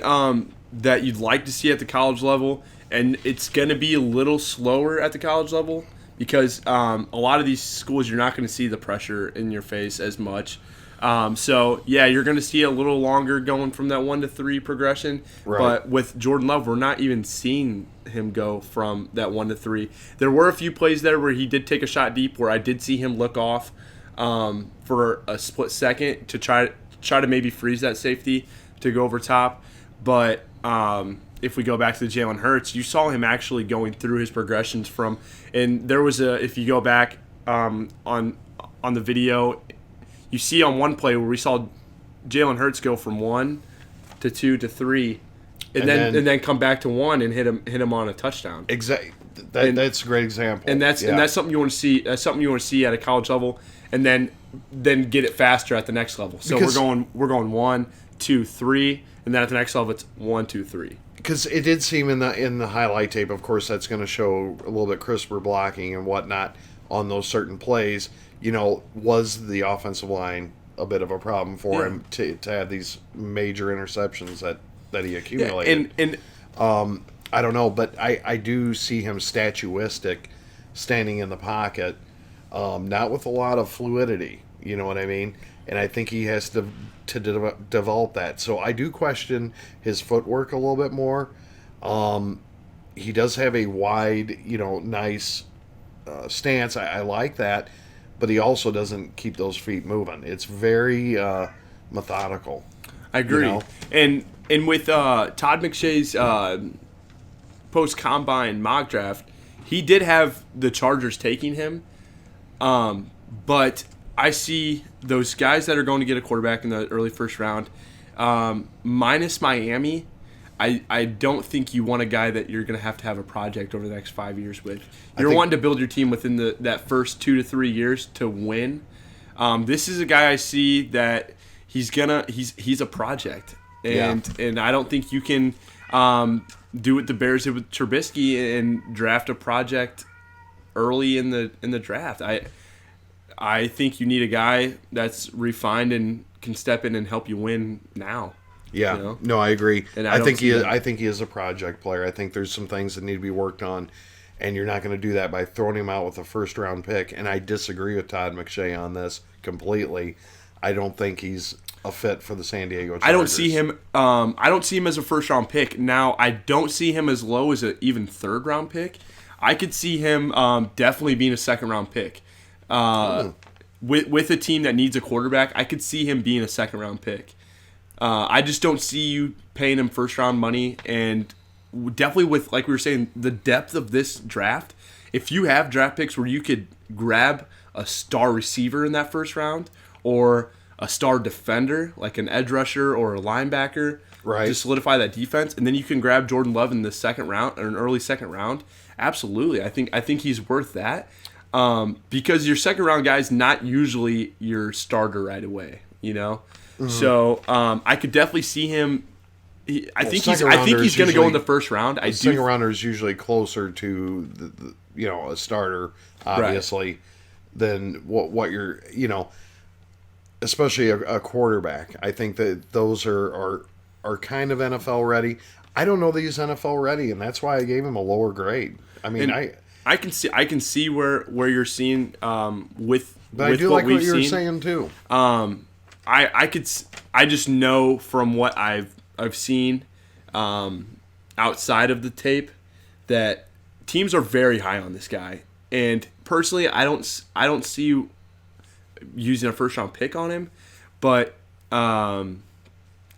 that you'd like to see at the college level, and it's going to be a little slower at the college level because a lot of these schools you're not going to see the pressure in your face as much. So, you're going to see a little longer going from that 1 to 3 progression. Right. But with Jordan Love, we're not even seeing him go from that 1 to 3. There were a few plays there where he did take a shot deep where I did see him look off for a split second to try to maybe freeze that safety to go over top. But if we go back to the Jalen Hurts, you saw him actually going through his progressions and there was if you go back on the video, you see on one play where we saw Jalen Hurts go from 1 to 2 to 3, and then come back to 1 and hit him on a touchdown. Exactly. That's a great example. And that's something you want to see. That's something you want to see at a college level, and then get it faster at the next level. So we're going 1, 2, 3, and then at the next level it's 1, 2, 3. Because it did seem in the highlight tape, of course, that's going to show a little bit crisper blocking and whatnot on those certain plays. Was the offensive line a bit of a problem for him to have these major interceptions that he accumulated? And I don't know, but I do see him statuistic, standing in the pocket, not with a lot of fluidity. You know what I mean? And I think he has to develop that. So I do question his footwork a little bit more. He does have a wide, nice stance. I like that. But he also doesn't keep those feet moving. It's very methodical. I agree. And with Todd McShay's post-combine mock draft, he did have the Chargers taking him. But I see those guys that are going to get a quarterback in the early first round, minus Miami, I don't think you want a guy that you're going to have a project over the next 5 years with. You're wanting to build your team within that first 2 to 3 years to win. This is a guy I see that he's a project, and I don't think you can do what the Bears did with Trubisky and draft a project early in the draft. I think you need a guy that's refined and can step in and help you win now. Yeah, you know? No, I agree. And I think he is a project player. I think there's some things that need to be worked on, and you're not going to do that by throwing him out with a first round pick. And I disagree with Todd McShay on this completely. I don't think he's a fit for the San Diego Chargers. I don't see him. I don't see him as a first round pick. Now, I don't see him as low as an even third round pick. I could see him definitely being a second round pick. With a team that needs a quarterback, I could see him being a second round pick. I just don't see you paying him first round money, and definitely with, like we were saying, the depth of this draft. If you have draft picks where you could grab a star receiver in that first round, or a star defender like an edge rusher or a linebacker, right, to solidify that defense, and then you can grab Jordan Love in the second round or an early second round. Absolutely, I think he's worth that, because your second round guy is not usually your starter right away. So I could definitely see him. I think he's going to go in the first round. The second rounder is usually closer to a starter, obviously, right, than what you're especially a quarterback. I think that those are kind of NFL ready. I don't know that he's NFL ready, and that's why I gave him a lower grade. I mean, I can see where you're seeing with. But with I do what like we've what you were seen. saying too. I just know from what I've seen outside of the tape that teams are very high on this guy, and personally, I don't see you using a first round pick on him, but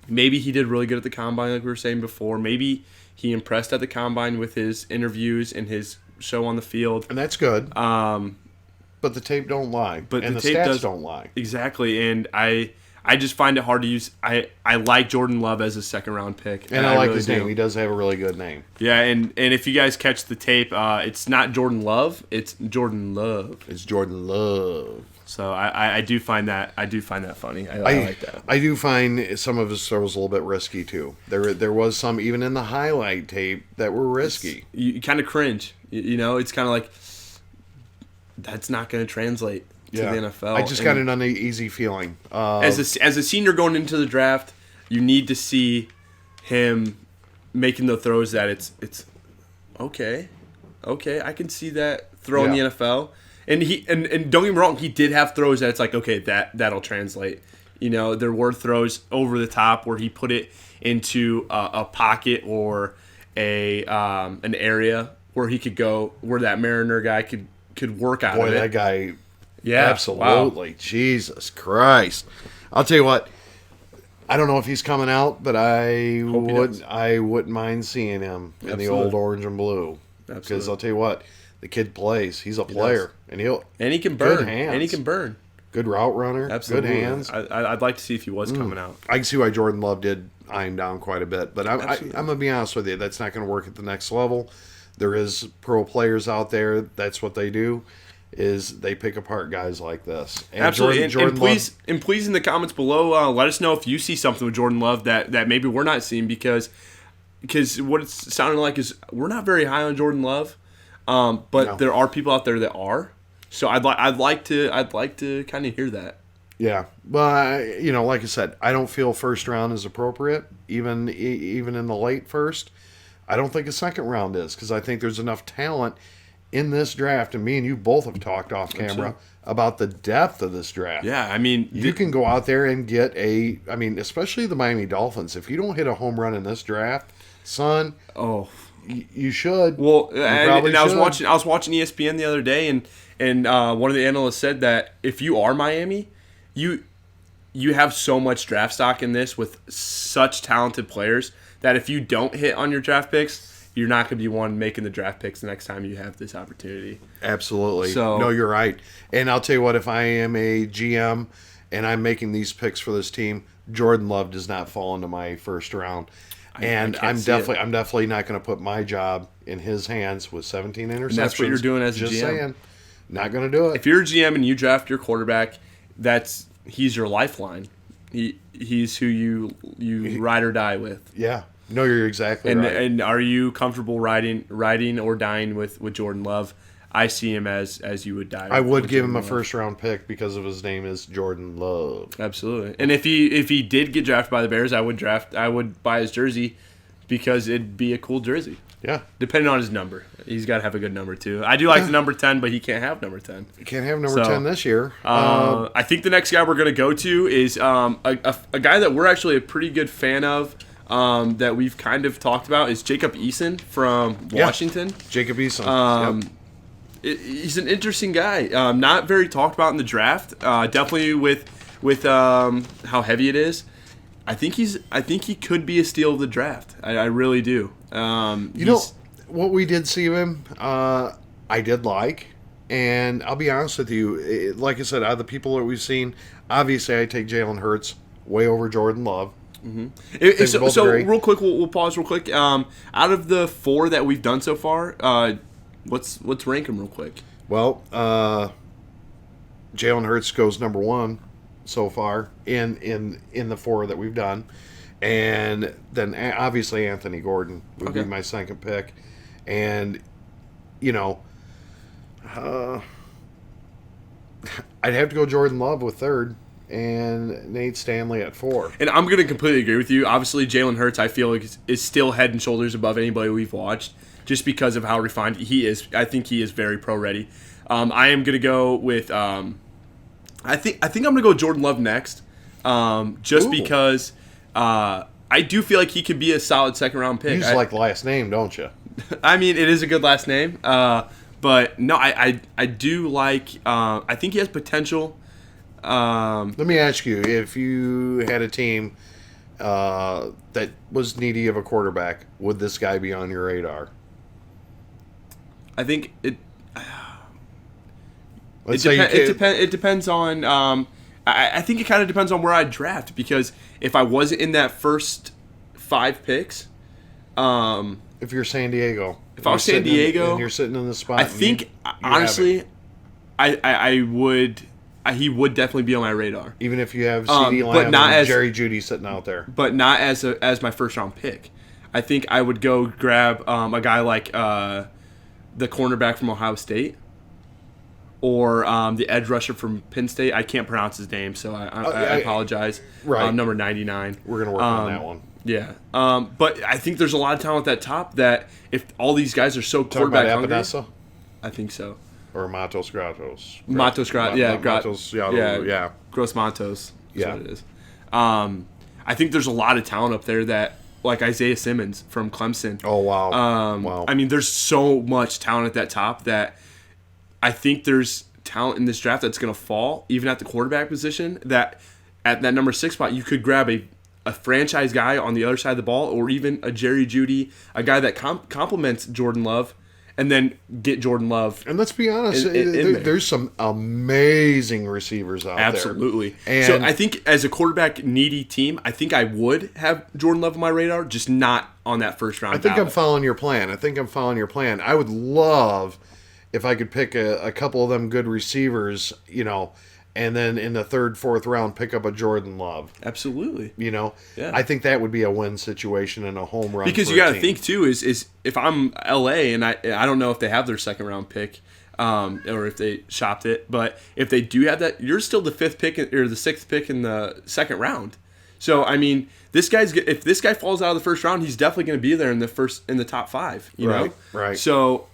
maybe he did really good at the combine, like we were saying before. Maybe he impressed at the combine with his interviews and his show on the field, and that's good. But the tape don't lie, and the tape stats don't lie. Exactly, and I just find it hard to use. I like Jordan Love as a second round pick, and I like his name. He does have a really good name. Yeah, and if you guys catch the tape, it's not Jordan Love, it's Jordan Love. It's Jordan Love. So I do find that funny. I like that. I do find some of his throws a little bit risky too. There was some even in the highlight tape that were risky. You kind of cringe. It's kind of like that's not going to translate to the NFL. I just got an uneasy feeling. As a senior going into the draft, you need to see him making the throws that it's okay. I can see that throw in the NFL. And and don't get me wrong, he did have throws that it's like, okay, that'll translate. There were throws over the top where he put it into a pocket or an area where he could go, where that Mariner guy could work out of it. Boy, that guy, yeah, absolutely. Wow. Jesus Christ. I'll tell you what, I don't know if he's coming out, but I wouldn't mind seeing him in the old orange and blue. Because I'll tell you what, the kid plays. He's a player, and he can burn. Good hands. And he can burn. Good route runner. Absolutely. Good hands. I'd like to see if he was coming out. I can see why Jordan Love did eye him down quite a bit, but I'm going to be honest with you. That's not going to work at the next level. There is pro players out there. That's what they do, is they pick apart guys like this. And absolutely. Jordan Love, and please in the comments below, let us know if you see something with Jordan Love that maybe we're not seeing, because what it's sounding like is we're not very high on Jordan Love. But there are people out there that are. So I'd like to kind of hear that. Yeah. Well, like I said, I don't feel first round is appropriate, even in the late first. I don't think a second round is, because I think there's enough talent in this draft, and me and you both have talked off camera about the depth of this draft. Yeah, I mean, you can go out there and get especially the Miami Dolphins. If you don't hit a home run in this draft, son, you should. Well, and I was should. watching ESPN the other day, and one of the analysts said that if you are Miami, you have so much draft stock in this with such talented players that if you don't hit on your draft picks, you're not going to be one making the draft picks the next time you have this opportunity. Absolutely. So, no, you're right. And I'll tell you what, if I am a GM and I'm making these picks for this team, Jordan Love does not fall into my first round. And I'm definitely not going to put my job in his hands with 17 interceptions. And that's what you're doing as a GM. Just saying, not going to do it. If you're a GM and you draft your quarterback, he's your lifeline. He's who you ride or die with. Yeah. No, you're exactly right. And are you comfortable riding or dying with Jordan Love? I see him as you would die. I would with give him a Jordan Love. first-round pick because of his name is Jordan Love. Absolutely. And if he did get drafted by the Bears, I would buy his jersey because it'd be a cool jersey. Yeah. Depending on his number. He's got to have a good number, too. I do like the number 10, but he can't have number 10. You can't have number 10 this year. I think the next guy we're going to go to is a guy that we're actually a pretty good fan of that we've kind of talked about is Jacob Eason from Washington. Jacob Eason. Yep. He's an interesting guy. Not very talked about in the draft. Definitely with how heavy it is. I think he could be a steal of the draft. I really do. What we did see of him, I did like, and I'll be honest with you. Like I said, out of the people that we've seen, obviously I take Jalen Hurts way over Jordan Love. Mm-hmm. So real quick, we'll pause real quick. Out of the 4 that we've done so far, let's rank them real quick. Well, Jalen Hurts goes number 1 so far in the 4 that we've done, and then obviously Anthony Gordon would be my second pick, and I'd have to go Jordan Love with third, and Nate Stanley at 4. And I'm going to completely agree with you. Obviously, Jalen Hurts, I feel like is still head and shoulders above anybody we've watched, just because of how refined he is. I think he is very pro ready. I am going to go with. I think I'm going to go Jordan Love next, just because I do feel like he could be a solid second-round pick. You just like the last name, don't you? I mean, it is a good last name, but no, I do like. I think he has potential. Let me ask you: if you had a team that was needy of a quarterback, would this guy be on your radar? I think it. It depends on. I think it kind of depends on where I draft, because if I wasn't in that first 5 picks, if you're San Diego, if I was San Diego, and you're sitting in the spot, I think honestly, I would. He would definitely be on my radar, even if you have CD Lamb and Jerry Jeudy sitting out there, but not as my first round pick. I think I would go grab a guy like the cornerback from Ohio State, or the edge rusher from Penn State. I can't pronounce his name, so I apologize. Right, number 99. We're gonna work on that one. Yeah, but I think there's a lot of talent at that top that if all these guys are so quarterback hungry, I think so. Or Matos Gross. Matos Gross, yeah. Yeah. Gross Matos. Yeah. What it is. I think there's a lot of talent up there that, like Isaiah Simmons from Clemson. Oh, wow. Wow. I mean, there's so much talent at that top that I think there's talent in this draft that's going to fall, even at the quarterback position, that at that number 6 spot, you could grab a franchise guy on the other side of the ball, or even a Jerry Jeudy, a guy that complements Jordan Love, and then get Jordan Love. And let's be honest, there's some amazing receivers out there. Absolutely. And so I think as a quarterback needy team, I think I would have Jordan Love on my radar, just not on that first round. I think I'm following your plan. I would love if I could pick a couple of them good receivers, and then in the 3rd, 4th round, pick up a Jordan Love. Absolutely. Yeah. I think that would be a win situation and a home run. Because you got to think too is if I'm LA and I don't know if they have their 2nd round pick, or if they shopped it, but if they do have that, you're still the 5th pick or the 6th pick in the 2nd round. So I mean, if this guy falls out of the 1st round, he's definitely going to be there in the top 5. You know, right. So,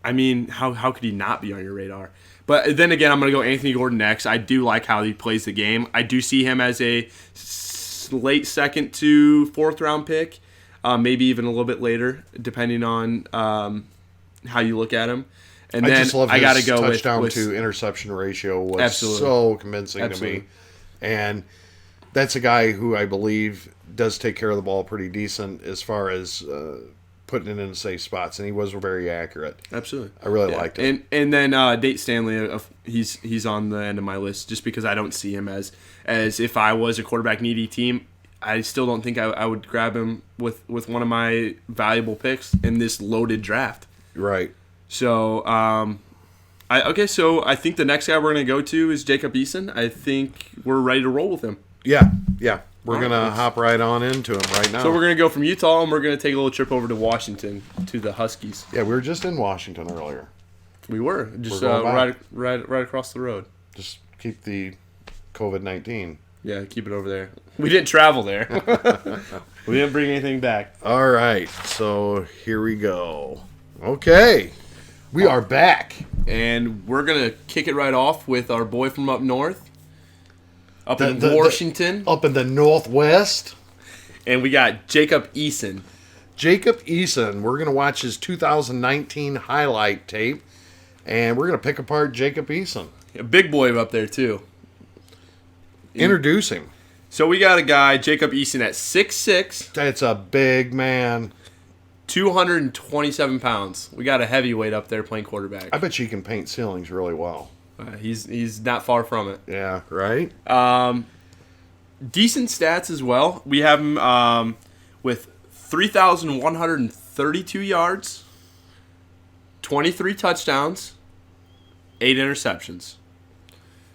I mean, how could he not be on your radar? But then again, I'm going to go Anthony Gordon next. I do like how he plays the game. I do see him as a late 2nd to 4th round pick, maybe even a little bit later, depending on how you look at him. And then I got to go with touchdown to interception ratio was so convincing to me. And that's a guy who I believe does take care of the ball pretty decent as far as putting it in safe spots, and he was very accurate. Absolutely, I really liked it. And then Nate Stanley, he's on the end of my list just because I don't see him as if I was a quarterback needy team. I still don't think I would grab him with one of my valuable picks in this loaded draft. Right. So so I think the next guy we're going to go to is Jacob Eason. I think we're ready to roll with him. Yeah. We're going to hop right on into him right now. So we're going to go from Utah, and we're going to take a little trip over to Washington to the Huskies. Yeah, we were just in Washington earlier. We were just We're going right across the road. Just keep the COVID-19. Yeah, keep it over there. We didn't travel there. We didn't bring anything back. All right, so here we go. Okay, we are back. And we're going to kick it right off with our boy from up north, in Washington. Up in the Northwest. And we got Jacob Eason. Jacob Eason. We're going to watch his 2019 highlight tape, and we're going to pick apart Jacob Eason. A big boy up there, too. Introduce him. So we got a guy, Jacob Eason, at 6'6". That's a big man. 227 pounds. We got a heavyweight up there playing quarterback. I bet you can paint ceilings really well. He's not far from it. Yeah, right? Decent stats as well. We have him with 3,132 yards, 23 touchdowns, 8 interceptions.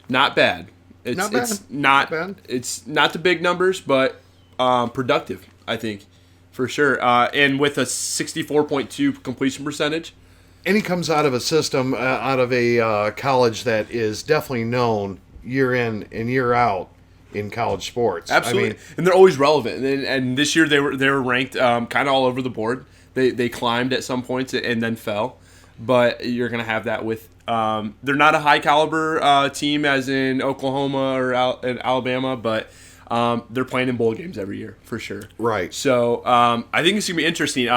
Not bad. It's not the big numbers, but productive, I think, for sure. And with a 64.2 completion percentage. And he comes out of a system, out of a college that is definitely known year in and year out in college sports. Absolutely, and they're always relevant. And this year they were ranked kind of all over the board. They climbed at some points and then fell. But you're going to have that with they're not a high caliber team as in Oklahoma or in Alabama, but they're playing in bowl games every year for sure. Right. So I think it's going to be interesting.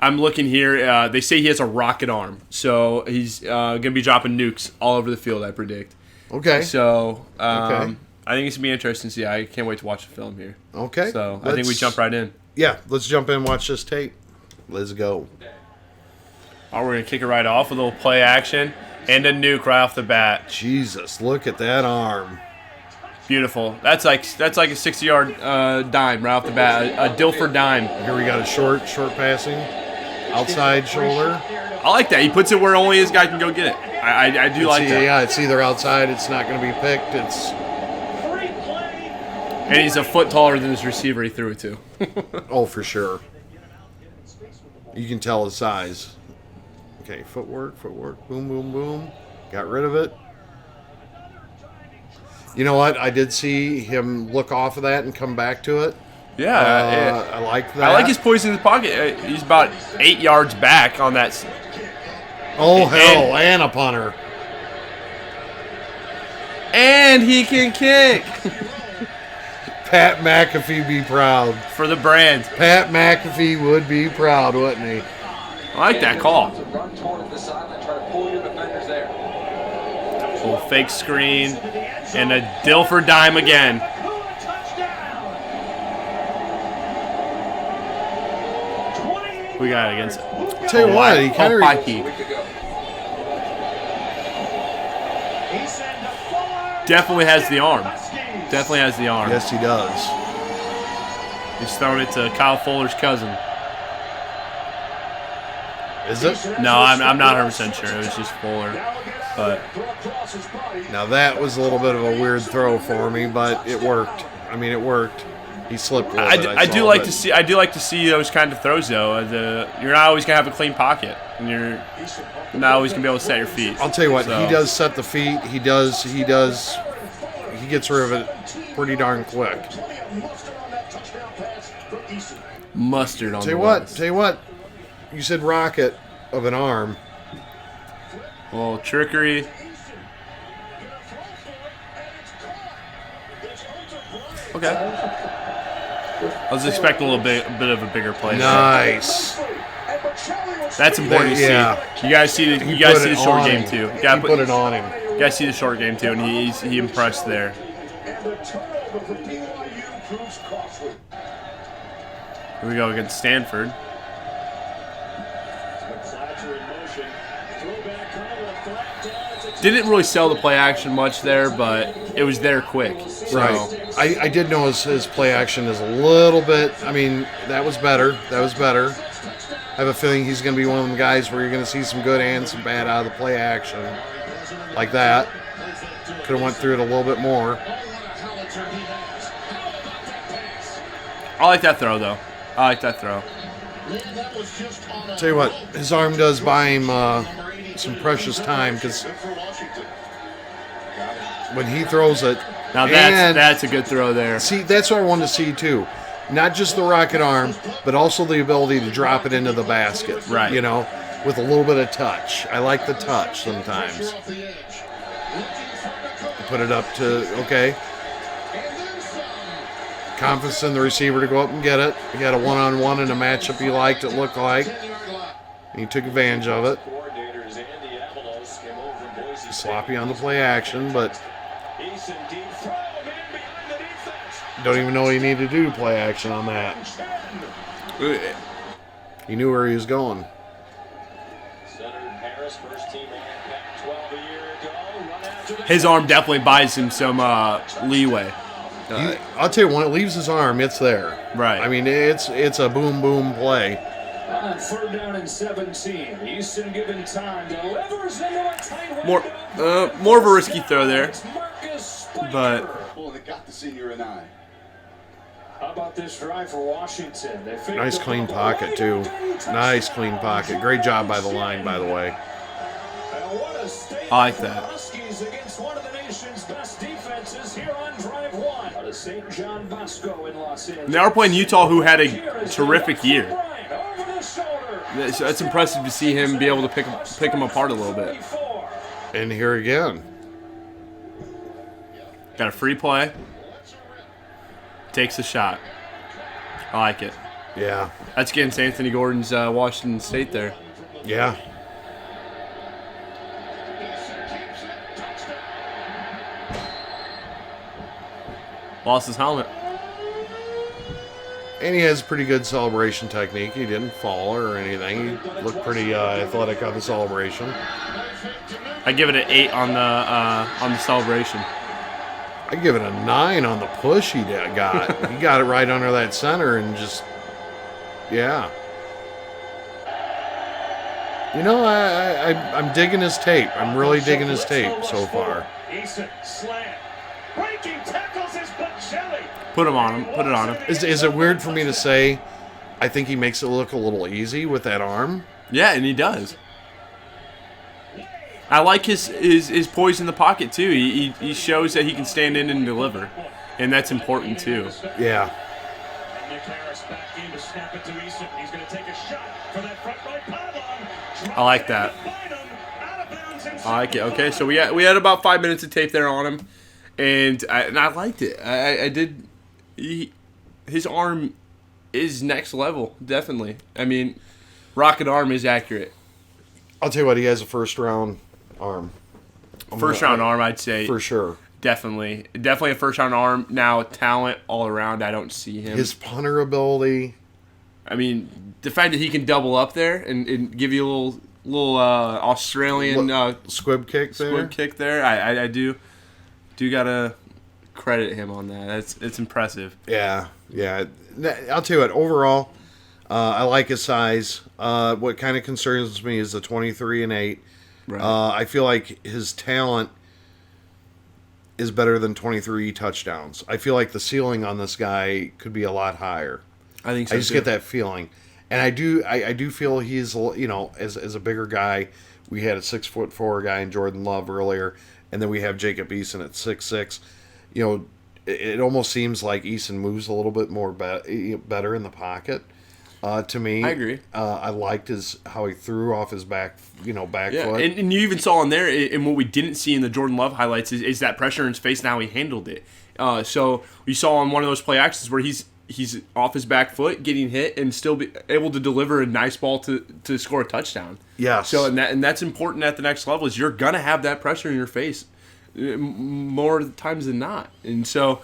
I'm looking here. They say he has a rocket arm, so he's going to be dropping nukes all over the field, I predict. Okay. So I think it's going to be interesting to see. I can't wait to watch the film here. Okay. So I think we jump right in. Yeah, let's jump in and watch this tape. Let's go. All right, we're going to kick it right off with a little play action and a nuke right off the bat. Jesus, look at that arm. Beautiful. That's like a 60-yard dime right off the bat. A Dilfer dime. Here we got a short passing. Outside shoulder. I like that. He puts it where only his guy can go get it. I do like that. Yeah, it's either outside, it's not going to be picked. And he's a foot taller than his receiver he threw it to. Oh, for sure. You can tell his size. Okay, footwork, boom, boom, boom. Got rid of it. You know what? I did see him look off of that and come back to it. Yeah. I like that. I like his poise in his pocket. He's about 8 yards back on that. Oh, hell, and a punter. And he can kick. Pat McAfee be proud. For the brand. Pat McAfee would be proud, wouldn't he? I like that call. Little fake screen. And a Dilfer dime again. We got it against it. Tell you what, he kind of... Definitely has the arm. Definitely has the arm. Yes, he does. He's throwing it to Kyle Fuller's cousin. Is it? No, I'm not 100% sure. It was just Fuller. But now that was a little bit of a weird throw for me, but it worked. I mean, it worked. He slipped a little bit. I do like to see those kind of throws though. You're not always gonna have a clean pocket, and you're not always gonna be able to set your feet. I'll tell you what, he does set the feet. He does. He gets rid of it pretty darn quick. Mustard on. Tell you what. You said rocket of an arm. A little trickery. Okay. I was expecting a bit of a bigger play. Nice. That's important to see. You guys see the short game too. You gotta put it on him. You guys see the short game too, and he impressed there. Here we go against Stanford. Didn't really sell the play action much there, but it was there quick. So. Right. I did know his play action is a little bit. I mean, that was better. I have a feeling he's going to be one of them guys where you're going to see some good and some bad out of the play action. Like that. Could have went through it a little bit more. I like that throw, though. Tell you what, his arm does buy him some precious time because when he throws it. Now that's a good throw there. See, that's what I wanted to see too. Not just the rocket arm, but also the ability to drop it into the basket. Right. You know, with a little bit of touch. I like the touch sometimes. Put it up to, okay. Confidence in the receiver to go up and get it. You got a one-on-one in a matchup you liked, it looked like. And he took advantage of it. Sloppy on the play action, but don't even know what he needed to do play action on that. He knew where he was going. His arm definitely buys him some leeway. I'll tell you, when it leaves his arm, it's there. Right. I mean, it's a boom play. On 3rd down and 17, Easton given time, delivers into a tight More of a risky throw there, but Well, they got the senior and I. How about this drive for Washington? They faked Nice the clean ball pocket, right too. into touchdown. Nice clean pocket. Great job by the line, by the way. And what a statement I like for that. the Huskies against one of the nation's best defenses here on drive 1 out of St. John Bosco in Los Angeles. now we're playing Utah, who had Here a is terrific the year. Bryant over the shoulder. That's impressive to see him be able to pick them apart a little bit. And here again. Got a free play. Takes the shot. I like it. Yeah. That's against Anthony Gordon's Washington State there. Yeah. Lost his helmet. And he has pretty good celebration technique. He didn't fall or anything. He looked pretty athletic on the celebration. I give it an 8 on the celebration. I give it a 9 on the push he got. He got it right under that center and just, yeah. You know, I'm digging his tape. I'm really digging his tape so far. Eason slant. Breaking tackles is Bocelli. Put him on him. Put it on him. Is it weird for me to say I think he makes it look a little easy with that arm? Yeah, and he does. I like his poise in the pocket too. He shows that he can stand in and deliver, and that's important too. Yeah. And Nick Harris back in to snap it to Eason. He's going to take a shot for that front right pylon. I like that. I like it. Okay, so we had about 5 minutes of tape there on him, and I liked it. I did. His arm is next level, definitely. I mean, rocket arm is accurate. I'll tell you what, he has a first round arm. First round arm, I'd say. For sure. Definitely a first round arm. Now, talent all around, I don't see him. His punter ability. I mean, the fact that he can double up there and give you a little Australian Squib kick there. squib kick there, I do gotta credit him on that. It's impressive. Yeah. I'll tell you what, overall, I like his size. What kind of concerns me is the 23 and 8. Right. I feel like his talent is better than 23 touchdowns. I feel like the ceiling on this guy could be a lot higher. I think so. I just get that feeling, and I do feel he's, you know, as a bigger guy. We had a 6'4" guy in Jordan Love earlier, and then we have Jacob Eason at 6'6". You know, it almost seems like Eason moves a little bit more better in the pocket. To me, I agree. I liked how he threw off his back foot. And you even saw in there, and what we didn't see in the Jordan Love highlights is that pressure in his face and how he handled it. So we saw on one of those play actions where he's off his back foot, getting hit, and still be able to deliver a nice ball to score a touchdown. Yes. So and that's important at the next level is you're gonna have that pressure in your face more times than not, and so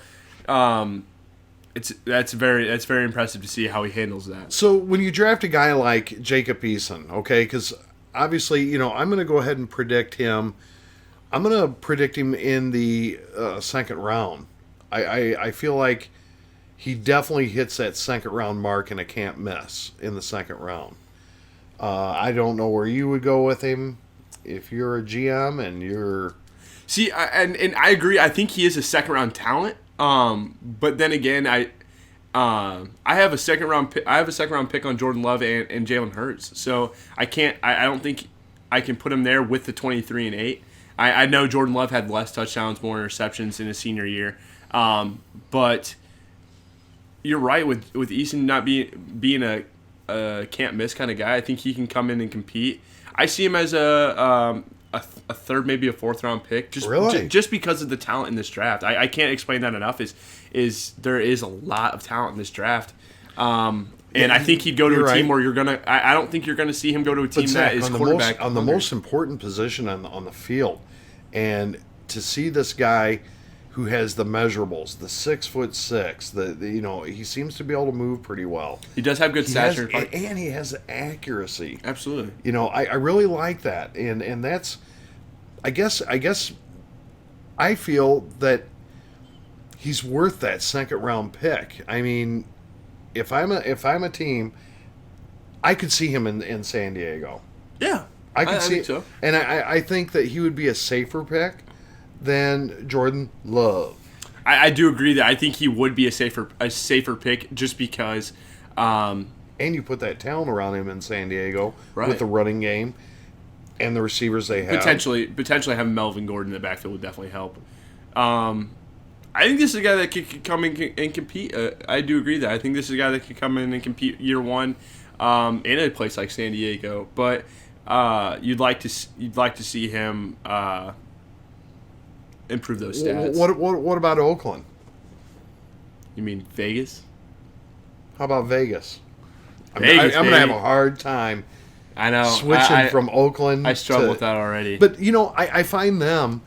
that's very impressive to see how he handles that. So when you draft a guy like Jacob Eason, okay, because obviously, you know, I'm going to go ahead and predict him. I'm going to predict him in the second round. I feel like he definitely hits that second round mark and I can't miss in the second round. I don't know where you would go with him if you're a GM and you're... See, and I agree. I think he is a second round talent. But then again, I have a second round pick on Jordan Love and Jalen Hurts. So I don't think I can put him there with the 23 and 8. I know Jordan Love had less touchdowns, more interceptions in his senior year, but you're right with Eason not being a can't miss kind of guy. I think he can come in and compete. I see him as a third, maybe a fourth round pick, just because of the talent in this draft. I can't explain that enough. Is there is a lot of talent in this draft, and I think he'd go to a team where you're gonna. I don't think you're gonna see him go to a team that is quarterback on the most important position on the field, and to see this guy who has the measurables, the 6'6", he seems to be able to move pretty well. He does have good stature, and he has the accuracy. Absolutely. I really like that, and that's, I guess I feel that he's worth that second round pick. I mean, if I'm a team, I could see him in San Diego. Yeah, I could see think so. And I think that he would be a safer pick than Jordan Love. I do agree that I think he would be a safer pick just because. And you put that talent around him in San Diego Right. with the running game and the receivers they have. Potentially having Melvin Gordon in the backfield would definitely help. I think this is a guy that could come in and compete. I do agree that I think this is a guy that could come in and compete year one in a place like San Diego. But you'd like to see him improve those stats. What about Oakland? You mean Vegas? How about Vegas? I'm Vegas, going to have a hard time I know. switching from Oakland. I struggle with that already. But, I find them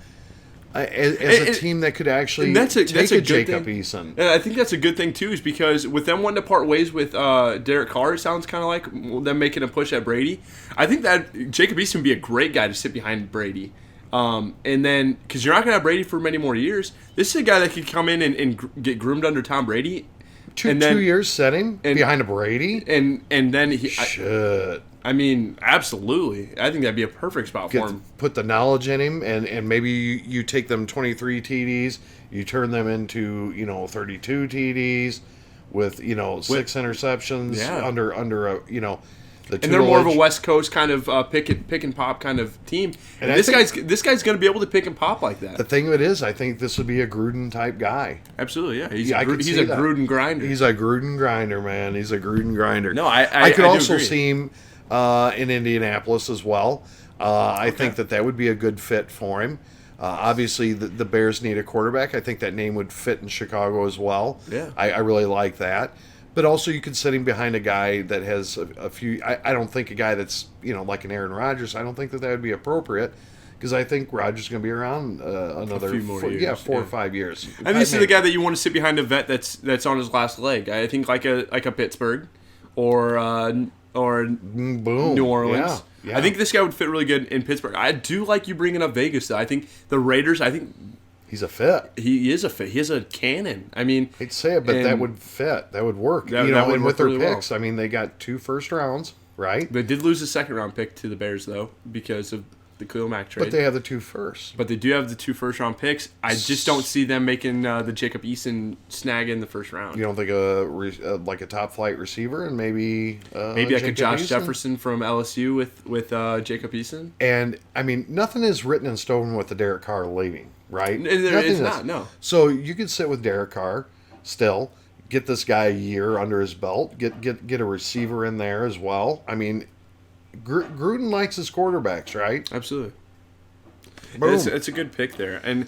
as a team that could actually take a Jacob Eason. And I think that's a good thing, too, is because with them wanting to part ways with Derek Carr, it sounds kind of like them making a push at Brady. I think that Jacob Eason would be a great guy to sit behind Brady. And then, because you're not going to have Brady for many more years, this is a guy that could come in and get groomed under Tom Brady. Two years setting behind a Brady? And then he... Should. I mean, absolutely. I think that'd be a perfect spot for him. Put the knowledge in him, and maybe you take them 23 TDs, you turn them into 32 TDs with 6 interceptions under a the tutelage. And they're more of a West Coast kind of pick and pop kind of team. And this guy's going to be able to pick and pop like that. The thing of it is, I think this would be a Gruden type guy. Absolutely, yeah. He's a Gruden grinder. He's a Gruden grinder, man. He's a Gruden grinder. No, I could also agree. see him in Indianapolis as well. I think that would be a good fit for him. Obviously, the Bears need a quarterback. I think that name would fit in Chicago as well. Yeah. I really like that. But also, you could sit him behind a guy that has a few. I don't think a guy that's like an Aaron Rodgers. I don't think that would be appropriate because I think Rodgers is going to be around another few more years. Yeah, 4 or 5 years. And this is the guy that you want to sit behind a vet that's on his last leg. I think like a Pittsburgh or Boom. New Orleans. Yeah. I think this guy would fit really good in Pittsburgh. I do like you bringing up Vegas, though. I think the Raiders, he's a fit. He is a fit. He has a cannon. I mean, I hate to say it, but that would fit. That would work. That would and work with their really picks, well. I mean, they got 2 first rounds, right? They did lose a second round pick to the Bears, though, because of the Khalil Mack trade. But they have the 2 first. But they do have the 2 first round picks. I just don't see them making the Jacob Eason snag in the first round. You don't think like a top flight receiver and maybe like a Jacob Josh Eason? Jefferson from LSU with Jacob Eason? And I mean, nothing is written in stone with the Derek Carr leaving, right? There is not, no. So you could sit with Derek Carr still, get this guy a year under his belt, get a receiver in there as well. I mean, Gruden likes his quarterbacks, right? Absolutely. Boom. It's a good pick there, and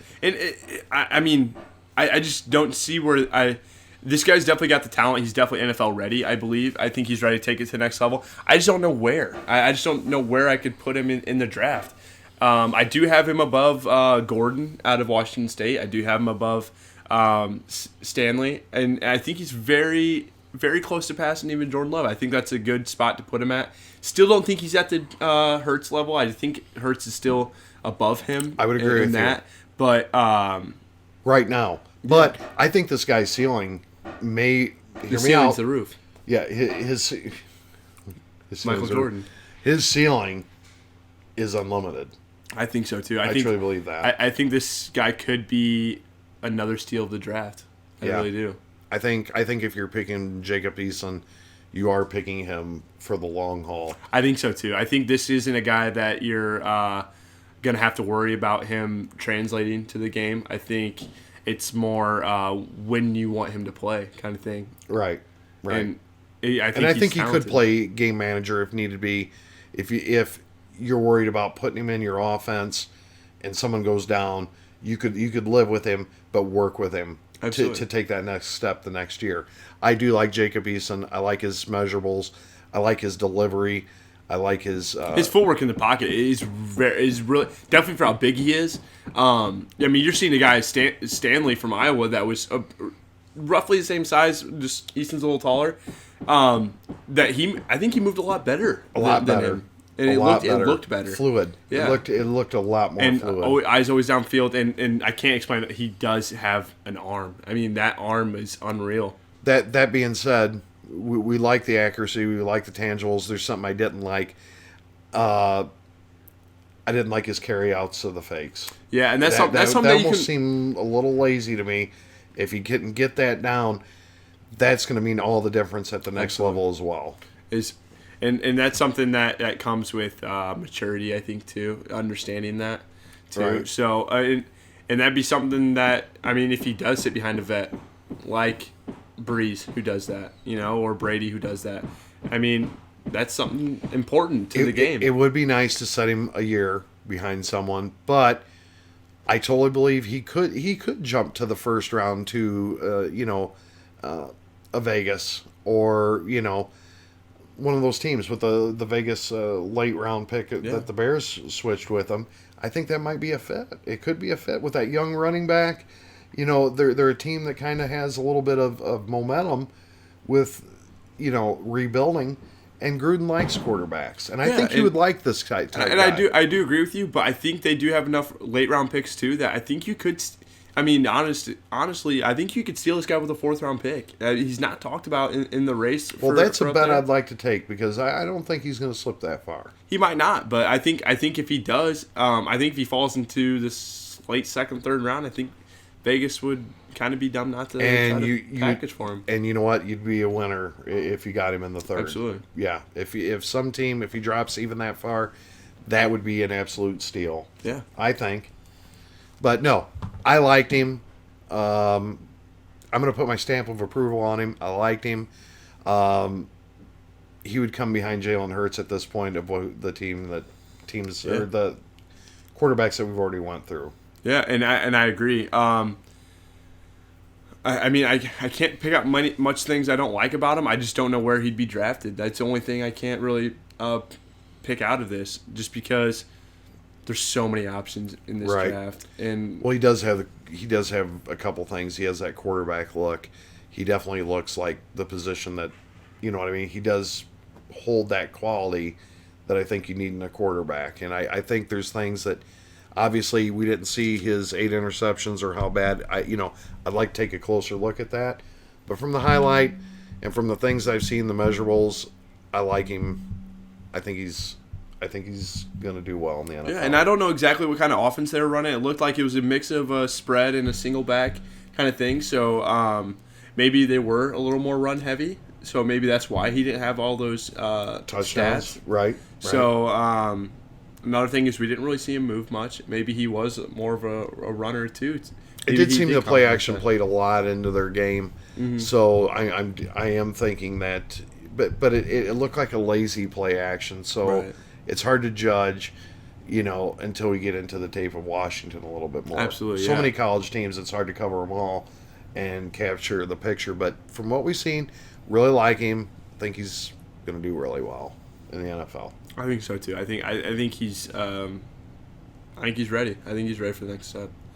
I mean, I just don't see where this guy's definitely got the talent. He's definitely NFL ready, I believe. I think he's ready to take it to the next level. I just don't know where. I just don't know where I could put him in the draft. I do have him above Gordon out of Washington State. I do have him above Stanley, and I think he's very, very close to passing even Jordan Love. I think that's a good spot to put him at. Still don't think he's at the Hurts level. I think Hurts is still above him. I would agree with that. But right now, but I think this guy's ceiling may the ceiling's the roof. Yeah, his Michael Jordan. His ceiling is unlimited. I think so too. I truly believe that. I think this guy could be another steal of the draft. I really do. I think if you're picking Jacob Eason, you are picking him for the long haul. I think so too. I think this isn't a guy that you're going to have to worry about him translating to the game. I think it's more when you want him to play kind of thing. Right. And I think he could play game manager if needed be. If you're worried about putting him in your offense and someone goes down, you could live with him, but work with him to take that next step the next year. I do like Jacob Eason. I like his measurables. I like his delivery. I like his footwork in the pocket is really definitely for how big he is. I mean, you're seeing a guy Stanley from Iowa that was roughly the same size, just Easton's a little taller. I think he moved a lot better. A lot than better. Him. And it looked better. Fluid. Yeah. It looked a lot more fluid. And eyes always downfield, and I can't explain that he does have an arm. I mean, that arm is unreal. That being said, we like the accuracy. We like the tangibles. There's something I didn't like. I didn't like his carryouts of the fakes. Yeah, and that's something that almost seemed a little lazy to me. If he couldn't get that down, that's going to mean all the difference at the next level as well. And that's something that comes with maturity, I think, too, understanding that, too. Right. So, and that'd be something that, I mean, if he does sit behind a vet, like Breeze, who does that, or Brady, who does that, I mean, that's something important to the game. It would be nice to set him a year behind someone, but I totally believe he could jump to the first round to, a Vegas or, one of those teams with the Vegas late round pick that the Bears switched with them. I think that might be a fit. It could be a fit with that young running back. They're a team that kind of has a little bit of momentum with, rebuilding. And Gruden likes quarterbacks, and I think he would like this type guy. And I do agree with you, but I think they do have enough late round picks too that I think you could. I mean, honestly, I think you could steal this guy with a 4th round pick. He's not talked about in the race. Well, that's a bet I'd like to take because I don't think he's going to slip that far. He might not, but I think if he does, I think if he falls into this late 2nd, 3rd round, I think Vegas would kind of be dumb not to package for him. And you know what? You'd be a winner if you got him in the 3rd. Absolutely. Yeah. If he drops even that far, that would be an absolute steal. Yeah. I think. But no, I liked him. I'm going to put my stamp of approval on him. I liked him. He would come behind Jalen Hurts at this point of the teams or the quarterbacks that we've already went through. Yeah, and I agree. I mean, I can't pick up much things I don't like about him. I just don't know where he'd be drafted. That's the only thing I can't really pick out of this, just because there's so many options in this draft. And well, he does have a couple things. He has that quarterback look. He definitely looks like the position that, you know what I mean. He does hold that quality that I think you need in a quarterback. And I think there's things that. Obviously, we didn't see his 8 interceptions or how bad. I'd like to take a closer look at that. But from the highlight and from the things I've seen, the measurables, I like him. I think he's going to do well in the NFL. Yeah, and I don't know exactly what kind of offense they were running. It looked like it was a mix of a spread and a single back kind of thing. So maybe they were a little more run heavy. So maybe that's why he didn't have all those touchdowns. Stats. Right. So. Another thing is we didn't really see him move much. Maybe he was more of a runner too. It did seem the play action played a lot into their game. Mm-hmm. So I am thinking that, but it looked like a lazy play action. So it's hard to judge, until we get into the tape of Washington a little bit more. Absolutely. So many college teams, it's hard to cover them all and capture the picture. But from what we've seen, really like him. Think he's going to do really well in the NFL. I think so too. I think he's ready. I think he's ready for the next step.